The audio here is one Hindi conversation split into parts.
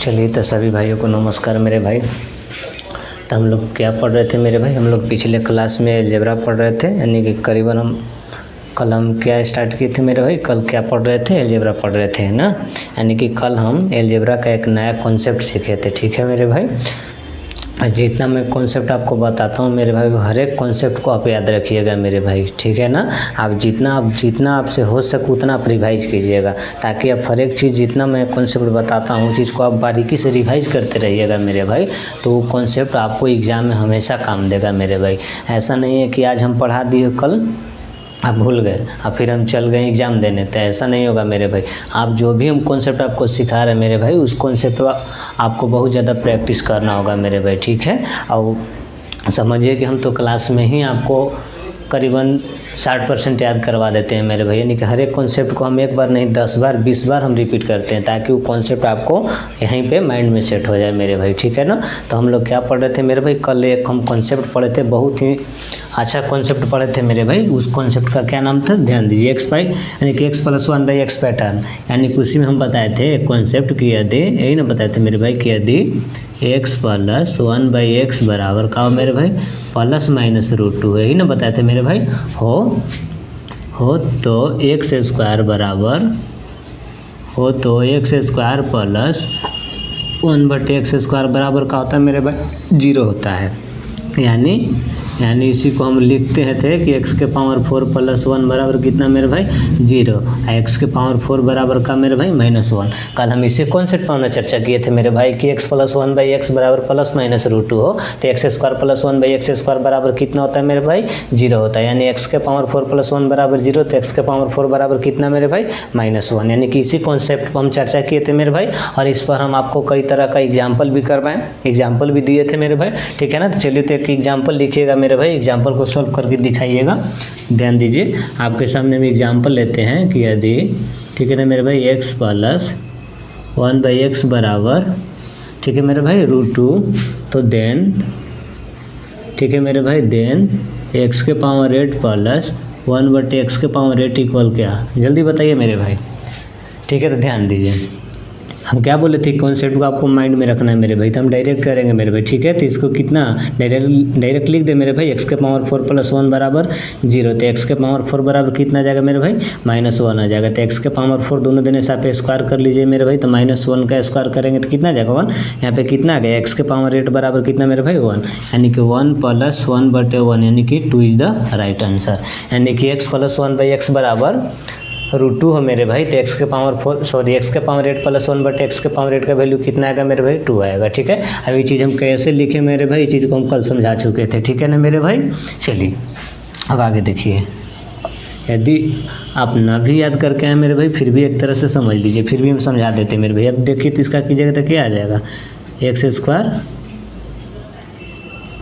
चलिए तो सभी भाइयों को नमस्कार मेरे भाई। तो हम लोग क्या पढ़ रहे थे मेरे भाई, हम लोग पिछले क्लास में अलजेब्रा पढ़ रहे थे, यानी कि करीबन हम क्या स्टार्ट किए थे मेरे भाई, कल क्या पढ़ रहे थे, अलजेब्रा पढ़ रहे थे ना। यानी कि कल हम अलजेब्रा का एक नया कॉन्सेप्ट सीखे थे, ठीक है मेरे भाई। जितना मैं कॉन्सेप्ट आपको बताता हूँ मेरे भाई, हर एक कॉन्सेप्ट को आप याद रखिएगा मेरे भाई, ठीक है ना। आप जितना आपसे हो सके उतना आप रिवाइज कीजिएगा, ताकि आप हर एक चीज़ जितना मैं कॉन्सेप्ट बताता हूँ चीज़ को आप बारीकी से रिवाइज करते रहिएगा मेरे भाई। तो वो कॉन्सेप्ट आपको एग्ज़ाम में हमेशा काम देगा मेरे भाई। ऐसा नहीं है कि आज हम पढ़ा दिए कल आप भूल गए और फिर हम चल गए एग्ज़ाम देने, तो ऐसा नहीं होगा मेरे भाई। आप जो भी हम कॉन्सेप्ट आपको सिखा रहे हैं मेरे भाई, उस कॉन्सेप्ट पर आपको बहुत ज़्यादा प्रैक्टिस करना होगा मेरे भाई, ठीक है। और समझिए कि हम तो क्लास में ही आपको करीबन 60% याद करवा देते हैं मेरे भाई। यानी कि हर एक कॉन्सेप्ट को हम एक बार नहीं 10 बार 20 बार हम रिपीट करते हैं, ताकि वो कॉन्सेप्ट आपको यहीं पे माइंड में सेट हो जाए मेरे भाई, ठीक है ना। तो हम लोग क्या पढ़ रहे थे मेरे भाई, कल एक हम कॉन्सेप्ट पढ़े थे, बहुत ही अच्छा कॉन्सेप्ट पढ़े थे मेरे भाई। उस कॉन्सेप्ट का क्या नाम था, ध्यान दीजिए, एक्स बाई यानी कि x + 1/x पैटर्न। यानी कि उसी में हम बताए थे एक कॉन्सेप्ट कि यदि, यही ना बताए थे मेरे भाई, कि यदि x + 1/x बराबर का हो मेरे भाई ±√2, यही ना बताए थे मेरे भाई, हो तो x² बराबर हो तो x² + 1/x² बराबर का होता है मेरे भाई 0 होता है। यानी इसी को हम लिखते हैं थे कि x⁴ + 1 बराबर कितना मेरे भाई 0, x⁴ बराबर का मेरे भाई -1। कल हम इसी कॉन्सेप्ट पर हमने चर्चा किए थे मेरे भाई कि x + 1/x बराबर ±√2 हो तो x² + 1/x² बराबर कितना होता है मेरे भाई 0 होता है। यानी x⁴ + 1 बराबर 0 तो x⁴ बराबर कितना मेरे भाई -1। यानी कि इसी कॉन्सेप्ट पर हम चर्चा किए थे मेरे भाई, और इस पर हम आपको कई तरह का एग्जाम्पल भी करवाएं, एग्जाम्पल भी दिए थे मेरे भाई, ठीक है ना। तो चलिए तो एक एग्जाम्पल लिखिएगा मेरे भाई, एग्जाम्पल को सॉल्व करके दिखाइएगा। ध्यान दीजिए, आपके सामने में एग्जाम्पल लेते हैं कि यदि, ठीक है ना मेरे भाई, x + 1/x बराबर, ठीक है मेरे भाई √2, तो देन, ठीक है मेरे भाई, देन x⁸ + 1/x⁸ इक्वल क्या, जल्दी बताइए मेरे भाई, ठीक है। तो ध्यान दीजिए, हम क्या बोले थे, कॉन्सेप्ट को आपको माइंड में रखना है मेरे भाई, तो हम डायरेक्ट करेंगे मेरे भाई, ठीक है। तो इसको कितना डायरेक्ट लिख दे मेरे भाई, x⁴ + 1 बराबर 0, तो x⁴ बराबर कितना आ जाएगा मेरे भाई -1 आ जाएगा। तो x⁴ दोनों देने से आप स्क्वायर कर लीजिए मेरे भाई, तो -1 का स्क्वायर करेंगे तो कितना आ जाएगा 1। यहाँ पे कितना आ गया, x⁴ बराबर कितना मेरे भाई 1, यानी कि 1 + 1/1, यानी कि 2 इज द राइट आंसर। यानी कि x + 1/x बराबर √2 हो मेरे भाई, तो x⁴ + 1/x⁴ का वैल्यू कितना आएगा मेरे भाई 2 आएगा, ठीक है। अब ये चीज़ हम कैसे लिखे मेरे भाई, ये चीज़ को हम कल समझा चुके थे, ठीक है ना मेरे भाई। चलिए अब आगे देखिए, यदि आप ना भी याद करके आए मेरे भाई, फिर भी एक तरह से समझ लीजिए, फिर भी हम समझा देते मेरे भाई। अब देखिए तो इसका कीजिएगा तो क्या आ जाएगा, x²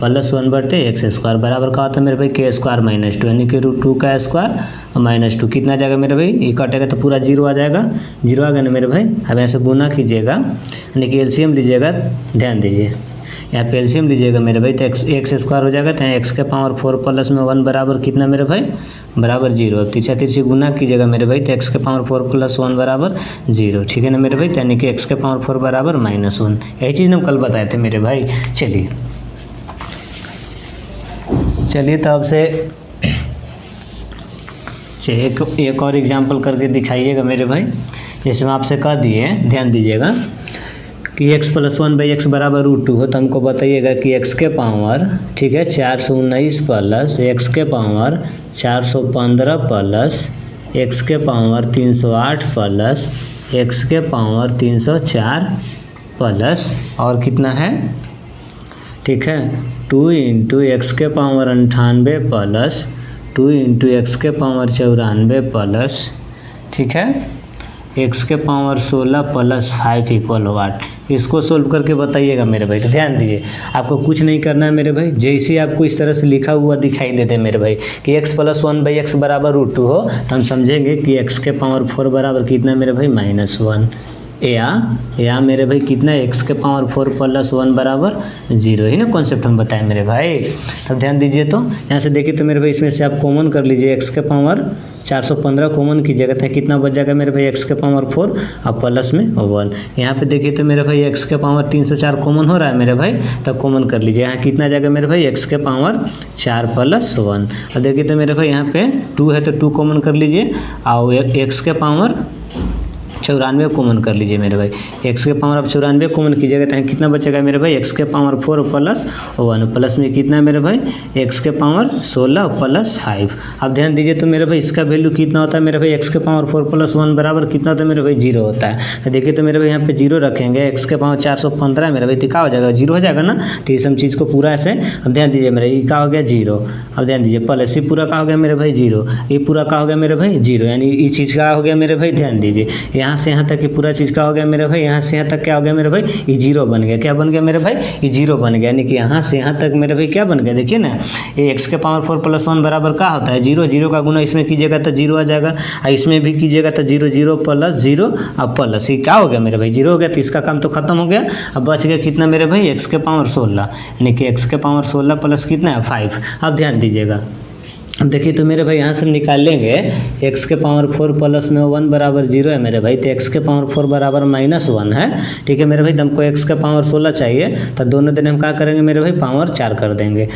+ 1/x² बराबर का होता है मेरे भाई k² - 2, यानी कि √2 का स्क्वायर -2 कितना आ जाएगा मेरे भाई, ये कटेगा तो पूरा 0 आ जाएगा, 0 आ गया ना मेरे भाई। अब ऐसे गुना कीजिएगा, यानी कि एलसीएम लीजिएगा, ध्यान दीजिए यहाँ पे एलसीएम लीजिएगा मेरे भाई, तो x² हो जाएगा, तो x⁴ प्लस में 1 बराबर कितना मेरे भाई बराबर 0। अब तिरछी गुना कीजिएगा मेरे भाई, तो x⁴ + 1 बराबर 0, ठीक है ना मेरे भाई। तो यानी कि x⁴ बराबर -1, यही चीज़ हम कल बताए थे मेरे भाई। चलिए तो अब से एक और एग्जाम्पल करके दिखाइएगा मेरे भाई। जैसे हम आपसे कह दिए, ध्यान दीजिएगा कि x + 1/x बराबर √2 हो, तो हमको बताइएगा कि x⁴, ठीक है, 419 + x⁴ 415 + x⁴ 308 + x⁴ 304 प्लस और कितना है, ठीक है, 2 × x⁴ 98 + 2 × x⁴ 94 प्लस, ठीक है, x⁴ 16 + 5 = 8। इसको सोल्व करके बताइएगा मेरे भाई। तो ध्यान दीजिए, आपको कुछ नहीं करना है मेरे भाई, जैसे आपको इस तरह से लिखा हुआ दिखाई देते हैं मेरे भाई कि x + 1/x बराबर √2 हो, तो हम समझेंगे कि x⁴ बराबर कितना मेरे भाई -1। या मेरे भाई कितना है x के पावर 4 प्लस 1 बराबर 0 ही ना कॉन्सेप्ट हम बताएं मेरे भाई। तब ध्यान दीजिए, तो यहाँ से देखिए तो मेरे भाई इसमें से आप कॉमन कर लीजिए, x के पावर 415 कॉमन कीजिएगा तो कितना बच जाएगा मेरे भाई x के पावर 4 और प्लस में 1। यहाँ पे देखिए तो मेरे भाई x के पावर 304 कॉमन हो रहा है मेरे भाई, तब कॉमन कर लीजिए। यहाँ कितना जाएगा मेरे भाई x के पावर 4 प्लस 1। अब देखिए तो मेरे भाई यहाँ पे 2 है तो 2 कॉमन कर लीजिए और x के पावर 94 कॉमन कर लीजिए मेरे भाई। x के पावर आप 94 कॉमन कीजिएगा तो कितना बचेगा मेरे भाई x के पावर 4 प्लस 1 प्लस में कितना है मेरे भाई x के पावर 16 प्लस 5। अब ध्यान दीजिए तो मेरे भाई इसका वैल्यू कितना होता है मेरे भाई x के पावर 4 प्लस 1 बराबर कितना होता है मेरे भाई 0 होता है। तो देखिए तो मेरे भाई यहाँ पे 0 रखेंगे, x के पावर 415 मेरे भाई तो क्या हो जाएगा 0 हो जाएगा ना। तो इस हम चीज़ को पूरा ऐसे अब ध्यान दीजिए मेरे ये क्या हो गया 0। अब ध्यान दीजिए प्लस ये पूरा क्या हो गया मेरे भाई 0, ये पूरा क्या हो गया मेरे भाई 0, यानी ये चीज़ क्या हो गया मेरे भाई। ध्यान दीजिए यहाँ से यहाँ तक ये पूरा चीज़ क्या हो गया मेरे भाई, यहाँ से यहाँ तक क्या हो गया मेरे भाई ये 0 बन गया। क्या बन गया मेरे भाई ये 0 बन गया, यानी कि यहाँ से यहाँ तक मेरे भाई क्या बन गया। देखिए ना ये x के पावर 4 प्लस 1 बराबर क्या होता है 0, 0 का गुना इसमें कीजिएगा तो 0 आ जाएगा और इसमें भी कीजिएगा तो 0, 0 प्लस 0 और प्लस ये क्या हो गया मेरे भाई 0 हो गया। तो इसका काम तो खत्म हो गया। अब बच गया कितना मेरे भाई x के पावर 16, यानी कि x के पावर 16 प्लस कितना है 5। अब ध्यान दीजिएगा, अब देखिए तो मेरे भाई यहाँ से निकाल लेंगे x के पावर 4 प्लस में 1 बराबर 0 है मेरे भाई, तो x के पावर 4 बराबर -1 है। ठीक है मेरे भाई, तो हमको x के पावर 16 चाहिए, तो दोनों दिन हम क्या करेंगे मेरे भाई पावर 4 कर देंगे।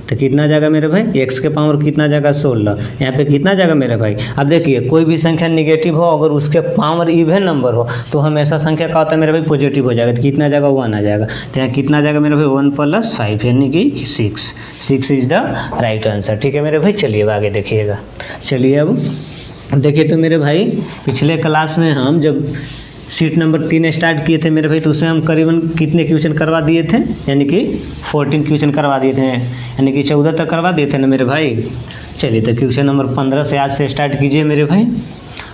तो कितना जाएगा मेरे भाई x के पावर कितना जाएगा 16, यहाँ पे कितना जाएगा मेरे भाई। अब देखिए कोई भी संख्या निगेटिव हो अगर उसके पावर इवन नंबर हो तो हमेशा संख्या का होता है मेरे भाई पॉजिटिव हो जाएगा। तो कितना जाएगा 1 आ जाएगा। तो यहाँ कितना जाएगा मेरे भाई 1 प्लस 5 यानी कि 6 इज द राइट आंसर। ठीक है मेरे भाई, चलिए अब आगे देखिएगा। चलिए अब देखिए तो मेरे भाई पिछले क्लास में हम जब सीट नंबर 3 स्टार्ट किए थे मेरे भाई, तो उसमें हम करीबन कितने क्वेश्चन करवा दिए थे, यानी कि 14 क्वेश्चन करवा दिए थे, यानी कि 14 तक करवा दिए थे ना मेरे भाई। चलिए तो क्वेश्चन नंबर 15 से आज से स्टार्ट कीजिए मेरे भाई।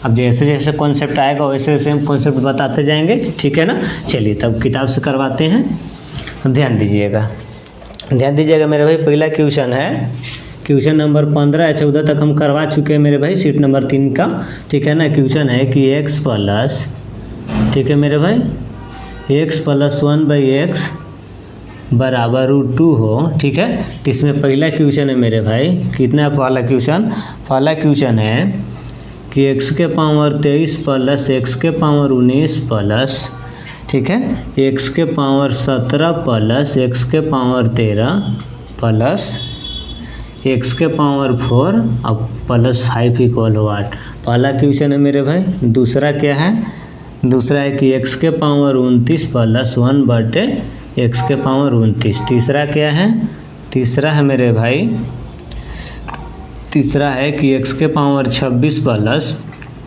अब जैसे जैसे कॉन्सेप्ट आएगा वैसे वैसे हम कॉन्सेप्ट बताते जाएंगे, ठीक है ना। चलिए तब किताब से करवाते हैं, ध्यान दीजिएगा मेरे भाई। पहला क्वेश्चन है क्वेश्चन नंबर 15 या 14 तक हम करवा चुके हैं मेरे भाई सीट नंबर 3 का। ठीक है ना। क्वेश्चन है कि x प्लस, ठीक है मेरे भाई, x प्लस 1/x बराबर √2 हो। ठीक है, तो इसमें पहला क्वेश्चन है मेरे भाई, कितना है पहला क्वेश्चन है कि x के पावर 23 प्लस x के पावर 19 प्लस, ठीक है, x के पावर 17 प्लस x के पावर 13 प्लस x के पावर 4 अब प्लस 5 इक्वल हो 8। पहला क्वेश्चन है मेरे भाई। दूसरा क्या है, दूसरा है कि x के पावर 29 प्लस 1/x के पावर 29। तीसरा क्या है, तीसरा है मेरे भाई, तीसरा है कि x के पावर 26 प्लस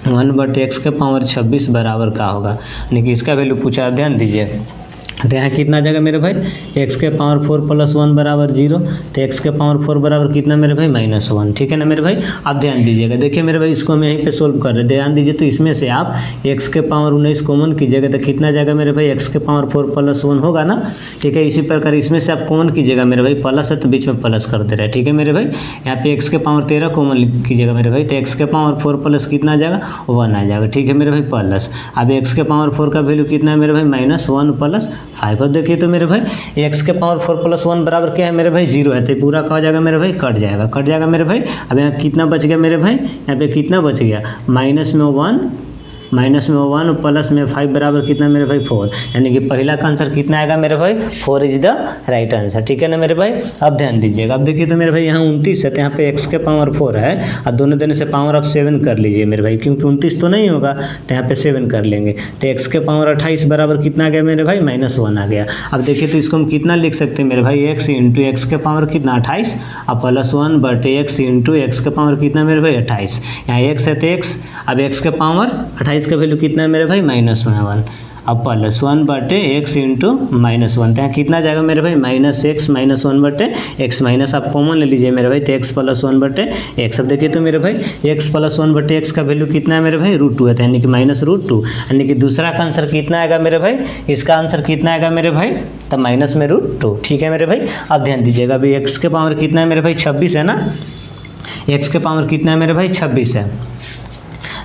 1/x के पावर 26 बराबर का होगा, यानी कि इसका वैल्यू पूछा। ध्यान दीजिए तो यहाँ कितना जाएगा मेरे भाई x के पावर 4 प्लस 1 बराबर 0, तो x के पावर 4 बराबर कितना मेरे भाई -1। ठीक है ना मेरे भाई। अब ध्यान दीजिएगा, देखिए मेरे भाई इसको हम यहीं पे सोल्व कर रहे हैं। ध्यान दीजिए तो इसमें से आप x के पावर 19 कॉमन कीजिएगा तो कितना जाएगा मेरे भाई x के पावर 4 प्लस 1 होगा ना। ठीक है, इसी प्रकार इसमें से आप कॉमन कीजिएगा मेरे भाई, प्लस है तो बीच में प्लस कर दे रहे हैं। ठीक है मेरे भाई, यहाँ पे x के पावर 13 कॉमन कीजिएगा मेरे भाई, तो x के पावर 4 प्लस कितना आ जाएगा 1 आ जाएगा। ठीक है मेरे भाई, प्लस अब x के पावर 4 का वैल्यू कितना है मेरे भाई -1 प्लस 5। अब देखिए तो मेरे भाई x के पावर 4 प्लस 1 बराबर क्या है मेरे भाई 0 है, तो पूरा क्या हो जाएगा मेरे भाई कट जाएगा मेरे भाई। अब यहाँ कितना बच गया मेरे भाई, यहाँ पे कितना बच गया माइनस में 1 प्लस में 5 बराबर कितना मेरे भाई 4, यानी कि पहला का आंसर कितना आएगा मेरे भाई 4 इज द राइट आंसर। ठीक है ना मेरे भाई। अब ध्यान दीजिएगा, अब देखिए तो मेरे भाई यहाँ 29 है तो यहाँ पे x के पावर 4 है और दोनों देने से पावर आप 7 कर लीजिए मेरे भाई, क्योंकि 29 तो नहीं होगा तो यहाँ पे 7 कर लेंगे। तो x के पावर 28 बराबर कितना आ गया मेरे भाई -1 आ गया। अब देखिए तो इसको हम कितना लिख सकते हैं मेरे भाई x इंटू एक्स के पावर कितना 28 और प्लस 1/x इंटू एक्स के पावर कितना मेरे भाई 28। यहाँ x है तो x, अब x के पावर 28 का वैल्यू कितना है मेरे भाई -1 अब प्लस 1/x इंटू -1, तो यहाँ कितना जाएगा मेरे भाई -x -1/x माइनस आप कॉमन ले लीजिए मेरे भाई, तो x प्लस 1/x। अब देखिए तो मेरे भाई x प्लस 1/x का वैल्यू कितना है मेरे भाई √2 है, यानी कि -√2, यानी कि दूसरा का आंसर कितना आएगा मेरे भाई, इसका आंसर कितना आएगा मेरे भाई तो माइनस में √2। ठीक है मेरे भाई। अब ध्यान दीजिएगा, अभी x के पावर कितना है मेरे भाई 26 है ना, x के पावर कितना है मेरे भाई 26 है,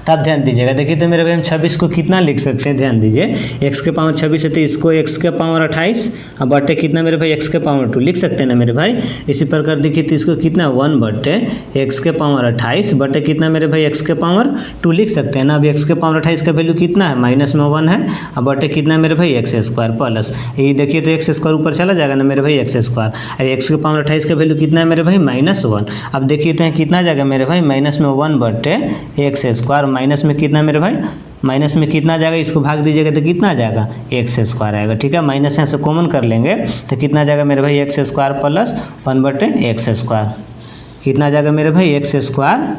तो आप ध्यान दीजिएगा। देखिए तो मेरे भाई हम 26 को कितना लिख सकते हैं, ध्यान दीजिए, x के पावर 26 है तो इसको x के पावर 28 और बटे कितना मेरे भाई x के पावर 2 लिख सकते हैं ना मेरे भाई। इसी प्रकार देखिए तो इसको कितना 1 बटे x के पावर 28 बटे कितना मेरे भाई x के पावर 2 लिख सकते हैं ना। अब x के पावर 28 का वैल्यू कितना है, माइनस में 1 है और बटे कितना मेरे भाई x स्क्वायर प्लस ये देखिए तो x स्क्वायर ऊपर चला जाएगा ना मेरे भाई x स्क्वायर, और x के पावर 28 का वैल्यू कितना है मेरे भाई -1। अब देखिए तो कितना जाएगा मेरे भाई माइनस में 1 बटे x स्क्वायर, माइनस में कितना मेरे भाई, माइनस में कितना जाएगा, इसको भाग दीजिएगा तो कितना जाएगा x स्क्वायर आएगा। ठीक है, माइनस यहाँ से कॉमन कर लेंगे तो कितना जाएगा मेरे भाई x स्क्वायर प्लस 1 बटे x स्क्वायर, कितना जाएगा मेरे भाई x स्क्वायर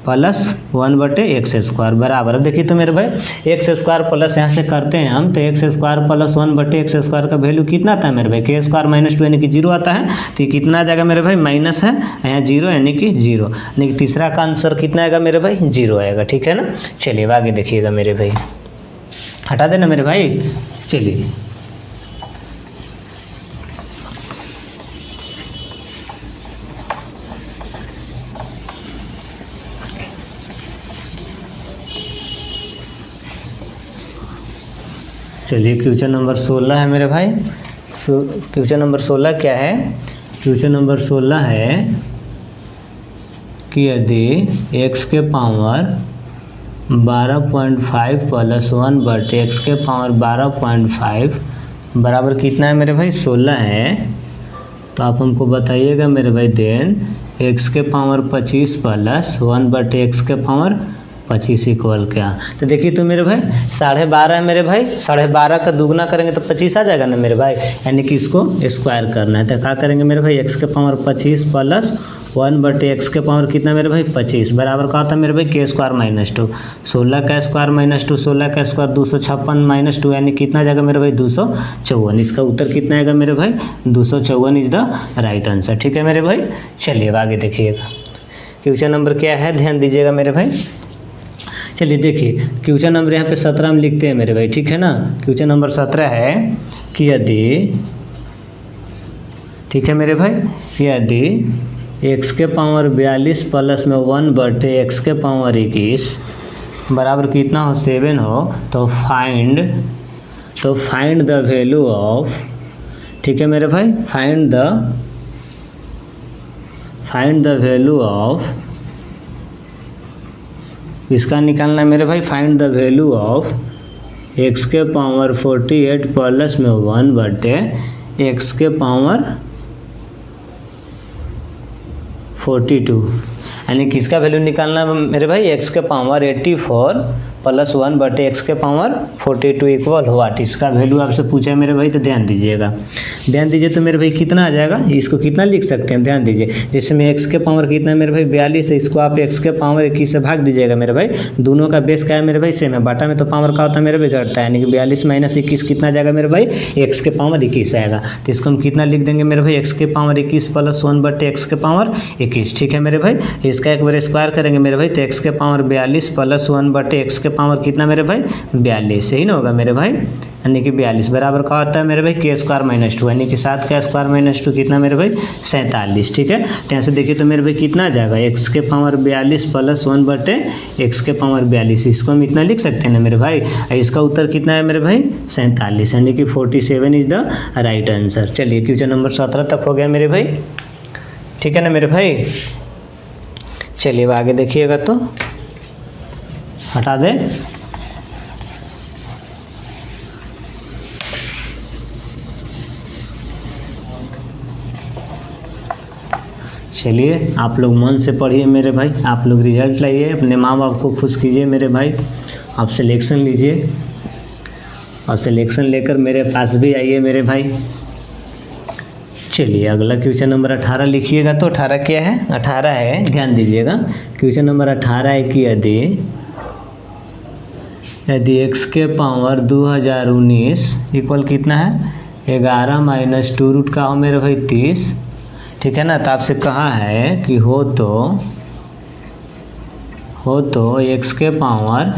प्लस 1 बटे x स्क्वायर बराबर। अब देखिए तो मेरे भाई x स्क्वायर प्लस यहाँ से करते हैं हम तो x स्क्वायर प्लस 1 बटे x स्क्वायर का वैल्यू कितना आता है मेरे भाई, k स्क्वायर माइनस 2 यानी कि 0 आता है। तो ये कितना आ जाएगा मेरे भाई, माइनस है यहाँ 0 यानी कि 0, यानी कि तीसरा का आंसर कितना आएगा मेरे भाई, 0 आएगा। ठीक है ना, चलिए आगे देखिएगा मेरे भाई, हटा देना मेरे भाई। चलिए चलिए क्वेश्चन नंबर 16 है मेरे भाई। क्वेश्चन नंबर 16 क्या है, क्वेश्चन नंबर 16 है कि यदि x के पावर 12.5 प्लस 1 बटे x के पावर 12.5 बराबर कितना है मेरे भाई, 16 है, तो आप हमको बताइएगा मेरे भाई। देन x के पावर 25 प्लस 1 बटे x के पावर 25 इक्वल क्या। तो देखिए तो मेरे भाई 12.5 है मेरे भाई, 12.5 का दुगना करेंगे तो 25 आ जाएगा ना मेरे भाई, यानी कि इसको स्क्वायर करना है। तो क्या करेंगे मेरे भाई, x के पावर 25 प्लस 1 बटे x के पावर कितना मेरे भाई 25 बराबर का होता है मेरे भाई k स्क्वायर माइनस 2, 16 का स्क्वायर माइनस 2, 16 का स्क्वायर 256 माइनस 2 यानी कितना जाएगा मेरे भाई 254। इसका उत्तर कितना आएगा मेरे भाई, 254 इज द राइट आंसर। ठीक है मेरे भाई, चलिए आगे देखिएगा। क्वेश्चन नंबर क्या है, ध्यान दीजिएगा मेरे भाई। चलिए देखिए क्वेश्चन नंबर यहाँ पे 17 हम लिखते हैं मेरे भाई। ठीक है ना, क्वेश्चन नंबर 17 है कि यदि, ठीक है मेरे भाई, यदि x के पावर 42 प्लस में 1 बटे x के पावर 21 बराबर कितना हो 7 हो, तो फाइंड द वैल्यू ऑफ, ठीक है मेरे भाई, फाइंड द वैल्यू ऑफ, इसका निकालना है मेरे भाई, find the value of x के पावर 48 प्लस में 1 बटे x के पावर 42, यानी किसका वैल्यू निकालना है मेरे भाई, x के पावर 84 प्लस 1 बटे x के पावर 42 इक्वल व्हाट। इसका वैल्यू आपसे पूछा है मेरे भाई, तो ध्यान दीजिएगा, ध्यान दीजिए। तो मेरे भाई कितना आ जाएगा, इसको कितना लिख सकते हैं, ध्यान दीजिए। जिसमें x के पावर कितना है मेरे भाई 42 है, इसको आप x के पावर 21 से भाग दीजिएगा मेरे भाई। दोनों का बेस क्या है मेरे भाई, सेम है, बाटा में तो पावर का होता है मेरे भाई घटता है, यानी कि 42 माइनस 21 कितना जाएगा मेरे भाई, x के पावर 21 आएगा। तो इसको हम कितना लिख देंगे मेरे भाई, x के पावर 21 प्लस 1 बटे x के पावर 21। ठीक है मेरे भाई, इसका एक बार स्क्वायर करेंगे मेरे भाई, तो x के पावर 42 प्लस 1 बटे x के पावर कितना मेरे भाई 42, सही ना होगा मेरे भाई, यानी कि 42 बराबर का होता है मेरे भाई k स्क्वायर माइनस 2, यानी कि 7 का स्क्वायर माइनस 2 कितना मेरे भाई 47। ठीक है, तो यहाँ से देखिए तो मेरे भाई कितना आ जाएगा, x के पावर 42 प्लस 1 बटे x के पावर 42, इसको हम इतना लिख सकते हैं ना मेरे भाई। इसका उत्तर कितना है मेरे भाई 47, यानी कि 47 इज द राइट आंसर। चलिए क्वेश्चन नंबर 17 तक हो गया मेरे भाई। ठीक है ना मेरे भाई, चलिए आगे देखिएगा, तो हटा दे। चलिए आप लोग मन से पढ़िए मेरे भाई, आप लोग रिजल्ट लाइए, अपने माँ बाप को खुश कीजिए मेरे भाई। आप सिलेक्शन लीजिए और सिलेक्शन लेकर मेरे पास भी आइए मेरे भाई। चलिए अगला क्वेश्चन नंबर 18 लिखिएगा। तो 18 क्या है, 18 है, ध्यान दीजिएगा। क्वेश्चन नंबर 18 है कि यदि x के पावर 2019 इक्वल कितना है 11 माइनस 2 रूट का हो मेरे भाई 30। ठीक है ना, तो आपसे कहा है कि हो तो x के पावर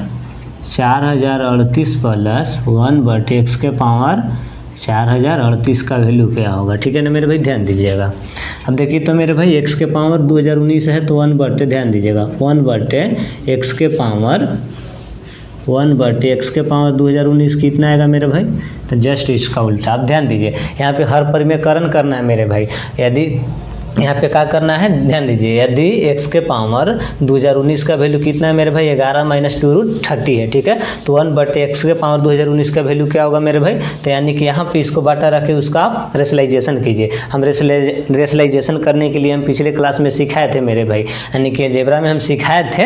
4038 प्लस 1 बटे x के पावर 4038 का वैल्यू क्या होगा, ठीक है ना मेरे भाई, ध्यान दीजिएगा। अब देखिए तो मेरे भाई x के पावर 2019 है तो 1/, ध्यान दीजिएगा 1/x के पावर 1/x के पावर 2019 कितना आएगा मेरे भाई, तो जस्ट इसका उल्टा। आप ध्यान दीजिए यहाँ पे हर परिमेयकरण करना है मेरे भाई। यदि यहाँ पे क्या करना है, ध्यान दीजिए, यदि x के पावर 2019 का वैल्यू कितना है मेरे भाई, 11 - 2√30 है, ठीक है। तो 1/x के पावर 2019 का वैल्यू क्या होगा मेरे भाई, तो यानी कि यहाँ पे इसको बाटा रखे उसका आप रेशनलाइजेशन कीजिए। हम रेशनलाइजेशन करने के लिए हम पिछले क्लास में सिखाए थे मेरे भाई, यानी कि अलजेब्रा में हम सिखाए थे,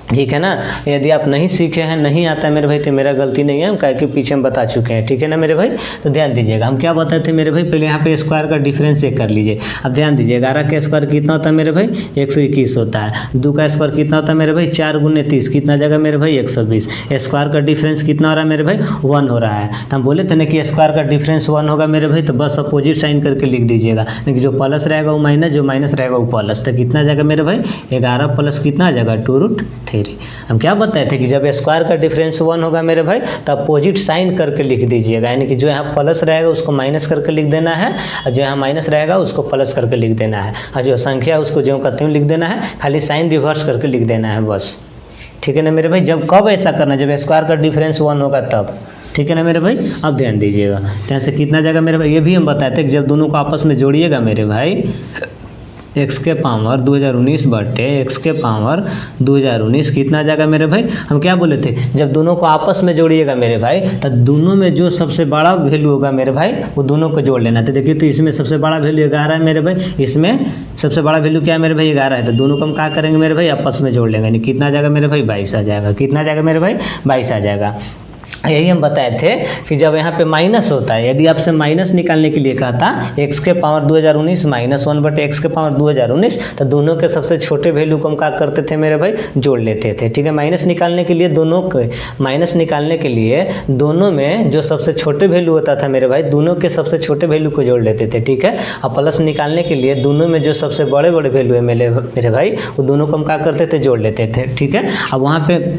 ठीक है ना। यदि आप नहीं सीखे हैं, नहीं आता है मेरे भाई, तो मेरा गलती नहीं है, हम क्या कि पीछे हम बता चुके हैं, ठीक है ना मेरे भाई। तो ध्यान दीजिएगा हम क्या बताए थे मेरे भाई, पहले यहाँ पे स्क्वायर का डिफरेंस चेक कर लीजिए। अब ध्यान दीजिए 11 का स्क्वायर कितना होता है मेरे भाई, 121 होता है। 2 का स्क्वायर कितना होता है मेरे भाई, 4 × 30 कितना जगह मेरे भाई, 120। स्क्वायर का डिफरेंस कितना हो रहा है मेरे भाई, 1 हो रहा है। तो हम बोले थे ना कि स्क्वायर का डिफरेंस 1 होगा मेरे भाई, तो बस अपोजिट साइन करके लिख दीजिएगा, लेकिन जो प्लस रहेगा वो माइनस, जो माइनस रहेगा वो प्लस। तो कितना जगह मेरे भाई, 11 प्लस कितना जगह, 2√3। हम क्या बताए थे कि जब स्क्वायर का डिफरेंस 1 होगा मेरे भाई, तो अपोजिट साइन करके लिख दीजिएगा, यानी कि जो यहाँ प्लस रहेगा उसको माइनस करके लिख देना है, और जो यहाँ माइनस रहेगा उसको प्लस करके लिख देना है, और जो संख्या है उसको जो कहते हैं लिख देना है, खाली साइन रिवर्स करके लिख देना है बस, ठीक है ना मेरे भाई। जब कब ऐसा करना, जब स्क्वायर का डिफरेंस 1 होगा तब, ठीक है ना मेरे भाई। अब ध्यान दीजिएगा यहाँ से कितना जगह मेरे भाई, ये भी हम बताए थे कि जब दोनों को आपस में जोड़िएगा मेरे भाई, x के पावर 2019 बटे x के पावर 2019 कितना जाएगा मेरे भाई, हम क्या बोले थे, जब दोनों को आपस में जोड़िएगा मेरे भाई, तो दोनों में जो सबसे बड़ा वैल्यू होगा मेरे भाई वो दोनों को जोड़ लेना। तो देखिए तो इसमें सबसे बड़ा वैल्यू 11 है मेरे भाई, इसमें सबसे बड़ा वैल्यू क्या है मेरे भाई, 11 है। तो दोनों को हम क्या करेंगे मेरे भाई, आपस में जोड़ लेंगे, यानी कितना जाएगा मेरे भाई, 22 आ जाएगा। कितना जाएगा मेरे भाई, 22 आ जाएगा। यही हम बताए थे कि जब यहाँ पे माइनस होता है, यदि आपसे माइनस निकालने के लिए कहा था x के पावर 2019 - 1/x के पावर 2019, तो दोनों के सबसे छोटे वैल्यू को हम क्या करते थे मेरे भाई, जोड़ लेते थे, ठीक है। माइनस निकालने के लिए दोनों में जो सबसे छोटे वैल्यू होता था मेरे भाई, दोनों के सबसे छोटे वैल्यू को जोड़ लेते थे, ठीक है। और प्लस निकालने के लिए दोनों में जो सबसे बड़े बड़े वैल्यू है मेरे भाई, वो दोनों को हम क्या करते थे, जोड़ लेते थे, ठीक है। अब वहाँ पे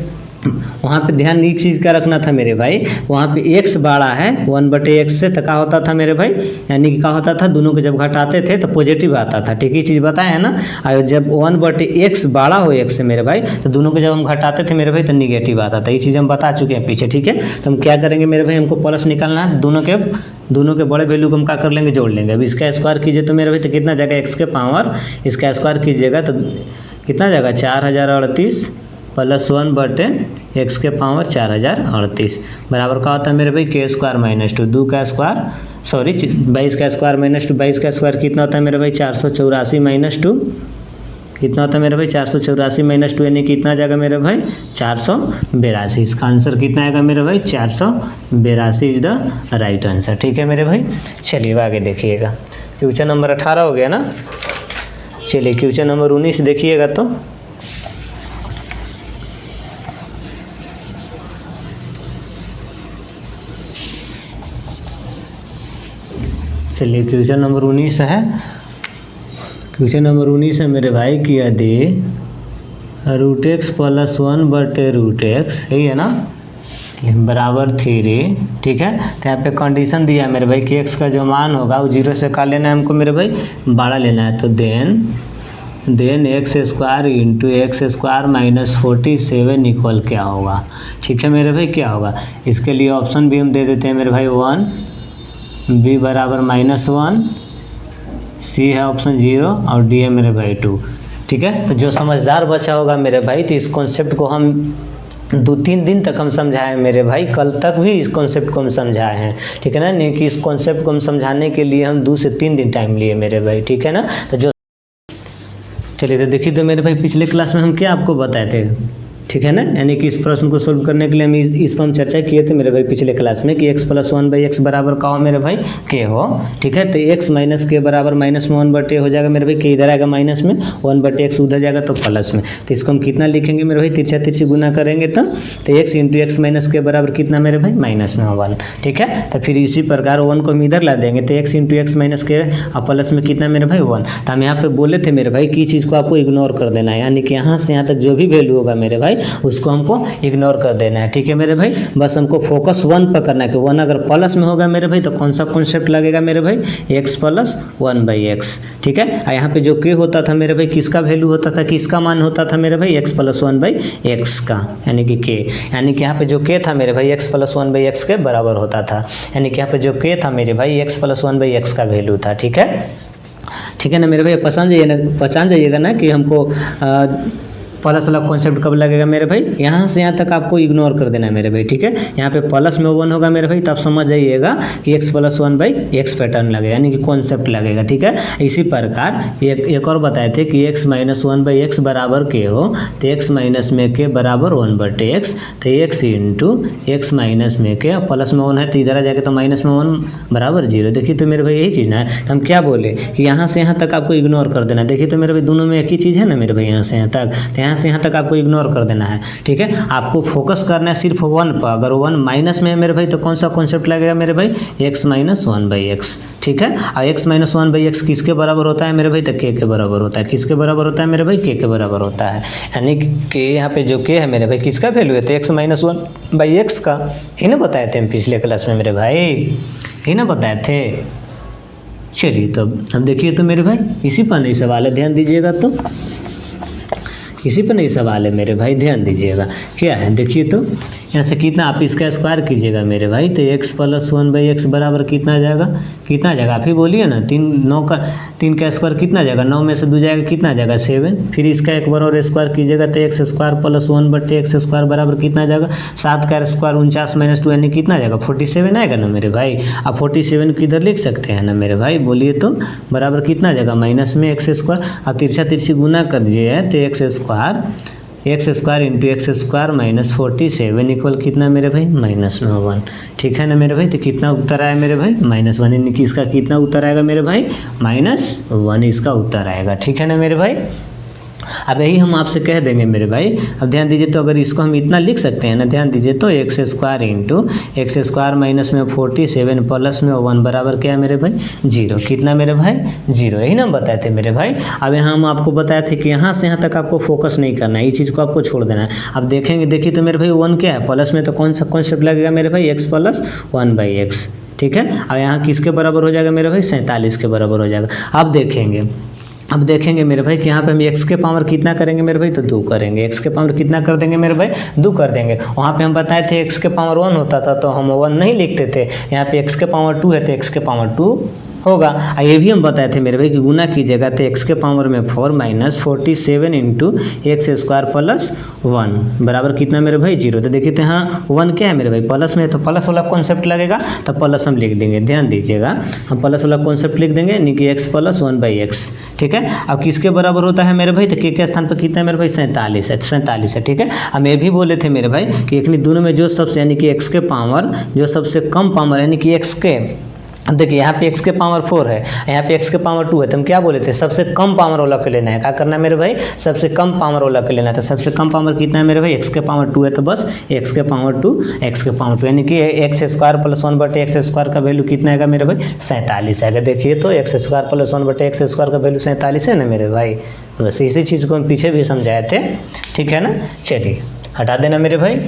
ध्यान एक चीज़ का रखना था मेरे भाई, वहाँ पे x बड़ा है 1/x से, तो क्या होता था मेरे भाई, यानी कि क्या होता था, दोनों को जब घटाते थे तो पॉजिटिव आता था, ठीक है, चीज़ बताया है ना। और जब 1/x बड़ा हो x से मेरे भाई, तो दोनों को जब हम घटाते थे मेरे भाई तो निगेटिव आता था। ये चीज़ हम बता चुके हैं पीछे, ठीक है। तो हम क्या करेंगे मेरे भाई, हमको प्लस निकालना है, दोनों के बड़े वैल्यू को हम क्या कर लेंगे, जोड़ लेंगे। अब इसका स्क्वायर कीजिए तो मेरे भाई तो कितना जाएगा, x के पावर इसका स्क्वायर कीजिएगा तो कितना जाएगा, 4038 प्लस 1/x के पावर 4038 बराबर का होता है मेरे भाई, k² - 2, 2 का स्क्वायर, सॉरी 22 का स्क्वायर - 2, 22 का स्क्वायर कितना होता है मेरे भाई, 484 - 2 कितना होता है मेरे भाई, 484 - 2 यानी कितना जाएगा मेरे भाई, 482। इसका आंसर कितना आएगा मेरे भाई, 482 इज द राइट आंसर, ठीक है मेरे भाई। चलिए आगे देखिएगा, क्वेश्चन नंबर 18 हो गया ना। चलिए क्वेश्चन नंबर 19 देखिएगा। तो चलिए क्वेश्चन नंबर 19 है। क्वेश्चन नंबर 19 है मेरे भाई कि यदि √x + 1/√x, यही है ना, बराबर 3, ठीक है। तो यहाँ पे कंडीशन दिया है मेरे भाई कि x का जो मान होगा वो 0 से का लेना है हमको मेरे भाई, बड़ा लेना है। तो देन x² × x² - 47 इक्वल क्या होगा, ठीक है मेरे भाई, क्या होगा। इसके लिए ऑप्शन भी हम दे देते हैं मेरे भाई, 1, b बराबर -1, c है ऑप्शन 0 और d है मेरे भाई 2, ठीक है। तो जो समझदार बच्चा होगा मेरे भाई, तो इस कॉन्सेप्ट को हम 2-3 दिन तक हम समझाए मेरे भाई, कल तक भी इस कॉन्सेप्ट को हम समझाए हैं, ठीक है ना। नहीं कि इस कॉन्सेप्ट को हम समझाने के लिए हम 2 से 3 दिन टाइम लिए मेरे भाई, ठीक है ना। तो जो चलिए तो देखिए तो मेरे भाई पिछले क्लास में हम क्या आपको बताए थे, ठीक है ना, यानी कि इस प्रश्न को सोल्व करने के लिए हम इस पर हम चर्चा किए थे मेरे भाई पिछले क्लास में कि x + 1/x बराबर का हो मेरे भाई, k हो, ठीक है। तो x - k बराबर -1/a हो जाएगा मेरे भाई, k इधर आएगा माइनस में, 1/x उधर जाएगा तो प्लस में। तो इसको हम कितना लिखेंगे मेरे भाई, तिरछा तिरछी गुना करेंगे तो x × x - k बराबर कितना मेरे भाई, -1, ठीक है। तो फिर इसी प्रकार 1 को हम इधर ला देंगे, तो x × x - k और प्लस में कितना मेरे भाई, 1। तो हम यहाँ पे बोले थे मेरे भाई कि चीज़ को आपको इग्नोर कर देना है, यानी कि यहाँ से यहाँ तक जो भी वैल्यू होगा मेरे भाई उसको हमको इग्नोर कर देना है। ठीक है मेरे भाई, बस हमको फोकस 1 पर करना है कि 1 अगर प्लस में होगा मेरे भाई तो कौन सा कॉन्सेप्ट लगेगा मेरे भाई, x प्लस 1/x। ठीक है, और यहाँ पे जो k होता था मेरे भाई किसका वैल्यू होता था, किसका मान होता था मेरे भाई, x प्लस 1/x का, यानी कि k, यानी कि यहाँ पे जो k था मेरे भाई x प्लस 1/x के बराबर होता था, यानी कि यहाँ पे जो k था मेरे भाई x प्लस 1/x का वैल्यू था। ठीक है ना मेरे भाई, पहचान जाइएगा ना कि हमको प्लस वाला कॉन्सेप्ट कब लगेगा मेरे भाई, यहाँ से यहाँ तक आपको इग्नोर कर देना है मेरे भाई। ठीक है, यहाँ पे प्लस में 1 होगा मेरे भाई तब समझ जाइएगा कि x प्लस 1/x पैटर्न लगेगा, यानी कि कॉन्सेप्ट लगेगा। ठीक है, इसी प्रकार एक और बताए थे कि x माइनस 1/x बराबर k हो तो x माइनस में k बराबर 1/x, तो x इंटू एक्स माइनस में k, प्लस में 1 है तो इधर आ जाएगा तो माइनस में 1 बराबर 0। देखिए तो मेरे भाई यही चीज़ ना है, तो हम क्या बोले कि यहाँ से यहाँ तक आपको इग्नोर कर देना। देखिए तो मेरे भाई दोनों में एक ही चीज़ है ना मेरे भाई, यहाँ से यहाँ तक, तो यहाँ से यहाँ तक आपको इग्नोर कर देना है। ठीक है, आपको फोकस करना है सिर्फ 1 पर। अगर 1 माइनस में है मेरे भाई तो कौन सा कॉन्सेप्ट लगेगा मेरे भाई, x माइनस 1/x। ठीक है, और x माइनस 1/x किसके बराबर होता है मेरे भाई, तो k के बराबर होता है। किसके बराबर होता है मेरे भाई, k के बराबर होता है, यानी कि यहाँ पे जो k है मेरे भाई किसका वैल्यू है, तो x माइनस 1/x का। ही ना बताए थे हम पिछले क्लास में मेरे भाई, ही ना बताए थे। चलिए तो अब देखिए तो मेरे भाई इसी पर नहीं सवाल है, ध्यान दीजिएगा, तो इसी पर नहीं सवाल है मेरे भाई, ध्यान दीजिएगा। क्या है देखिए तो, यहाँ से कितना आप इसका स्क्वायर कीजिएगा मेरे भाई, तो x प्लस 1/x बराबर कितना आ जाएगा, कितना आ जाएगा आप ही बोलिए ना, 3 का स्क्वायर कितना आ जाएगा, 9 में से 2 जाएगा कितना आ जाएगा 7, फिर इसका एक बार और स्क्वायर कीजिएगा तो x square plus 1/x square बराबर कितना आ जाएगा, 7 का स्क्वायर 49 माइनस 2 यानी कितना आ जाएगा 47 आएगा ना मेरे भाई। आप 47 को इधर लिख सकते हैं ना मेरे भाई, बोलिए तो बराबर कितना आ जाएगा, माइनस में x स्क्वायर, और तिरछा तिरछी गुना कर दीजिए तो x square into x square minus 47 equal कितना मेरे भाई, -1। ठीक है ना मेरे भाई, तो कितना उत्तर आया मेरे भाई, -1, यानी कि इसका कितना उत्तर आएगा मेरे भाई, -1 इसका उत्तर आएगा। ठीक है ना मेरे भाई, अब यही हम आपसे कह देंगे मेरे भाई। अब ध्यान दीजिए तो अगर इसको हम इतना लिख सकते हैं ना, ध्यान दीजिए तो x square into x square minus में 47 प्लस में 1 बराबर क्या है मेरे भाई, 0। कितना मेरे भाई, 0। यही ना हम बताए थे मेरे भाई। अब यहाँ हम आपको बताए थे कि यहाँ से यहाँ तक आपको फोकस नहीं करना है, ये चीज़ को आपको छोड़ देना है। अब देखेंगे, देखिए तो मेरे भाई 1 क्या है, प्लस में तो कौन सा कॉन्सेप्ट लगेगा मेरे भाई, x प्लस 1/x। ठीक है, और यहाँ किसके बराबर हो जाएगा मेरे भाई, 47 के बराबर हो जाएगा। अब देखेंगे मेरे भाई कि यहाँ पे हम x के पावर कितना करेंगे मेरे भाई, तो 2 करेंगे। x के पावर कितना कर देंगे मेरे भाई, 2 कर देंगे। वहाँ पे हम बताए थे x के पावर 1 होता था तो हम 1 नहीं लिखते थे, यहाँ पे x के पावर 2 है तो x के पावर 2 होगा। ये भी हम बताए थे मेरे भाई कि गुना कीजिएगा तो x के पावर में 4 minus 47 into x square plus 1 बराबर कितना मेरे भाई, 0। तो देखिए तो यहाँ 1 क्या है मेरे भाई, प्लस में, तो प्लस वाला कॉन्सेप्ट लगेगा तो प्लस हम लिख देंगे। ध्यान दीजिएगा, हम प्लस वाला कॉन्सेप्ट लिख देंगे, यानी कि x प्लस 1/x। ठीक है, अब किसके बराबर होता है मेरे भाई, तो k के स्थान पर कितना है मेरे भाई, 47 है। ठीक है, हम ये भी बोले थे मेरे भाई कि एक दोनों में जो सबसे, यानी कि x के पावर जो सबसे कम पावर, यानी कि x के, अब देखिए यहाँ पे x के पावर 4 है, यहाँ पे x के पावर 2 है, तो हम क्या बोले थे, सबसे कम पावर वाला के लेना है। क्या करना है मेरे भाई, सबसे कम पावर वाला के लेना है। तो सबसे कम पावर कितना है मेरे भाई, x के पावर 2 है, तो बस x के पावर 2 यानी कि x square plus 1/x square का वैल्यू कितना आएगा मेरे भाई, 47 आएगा। देखिए तो x square plus 1/x square का वैल्यू 47 है ना मेरे भाई। बस इसी चीज़ को हम पीछे भी समझाए थे। ठीक है ना, चलिए हटा देना मेरे भाई।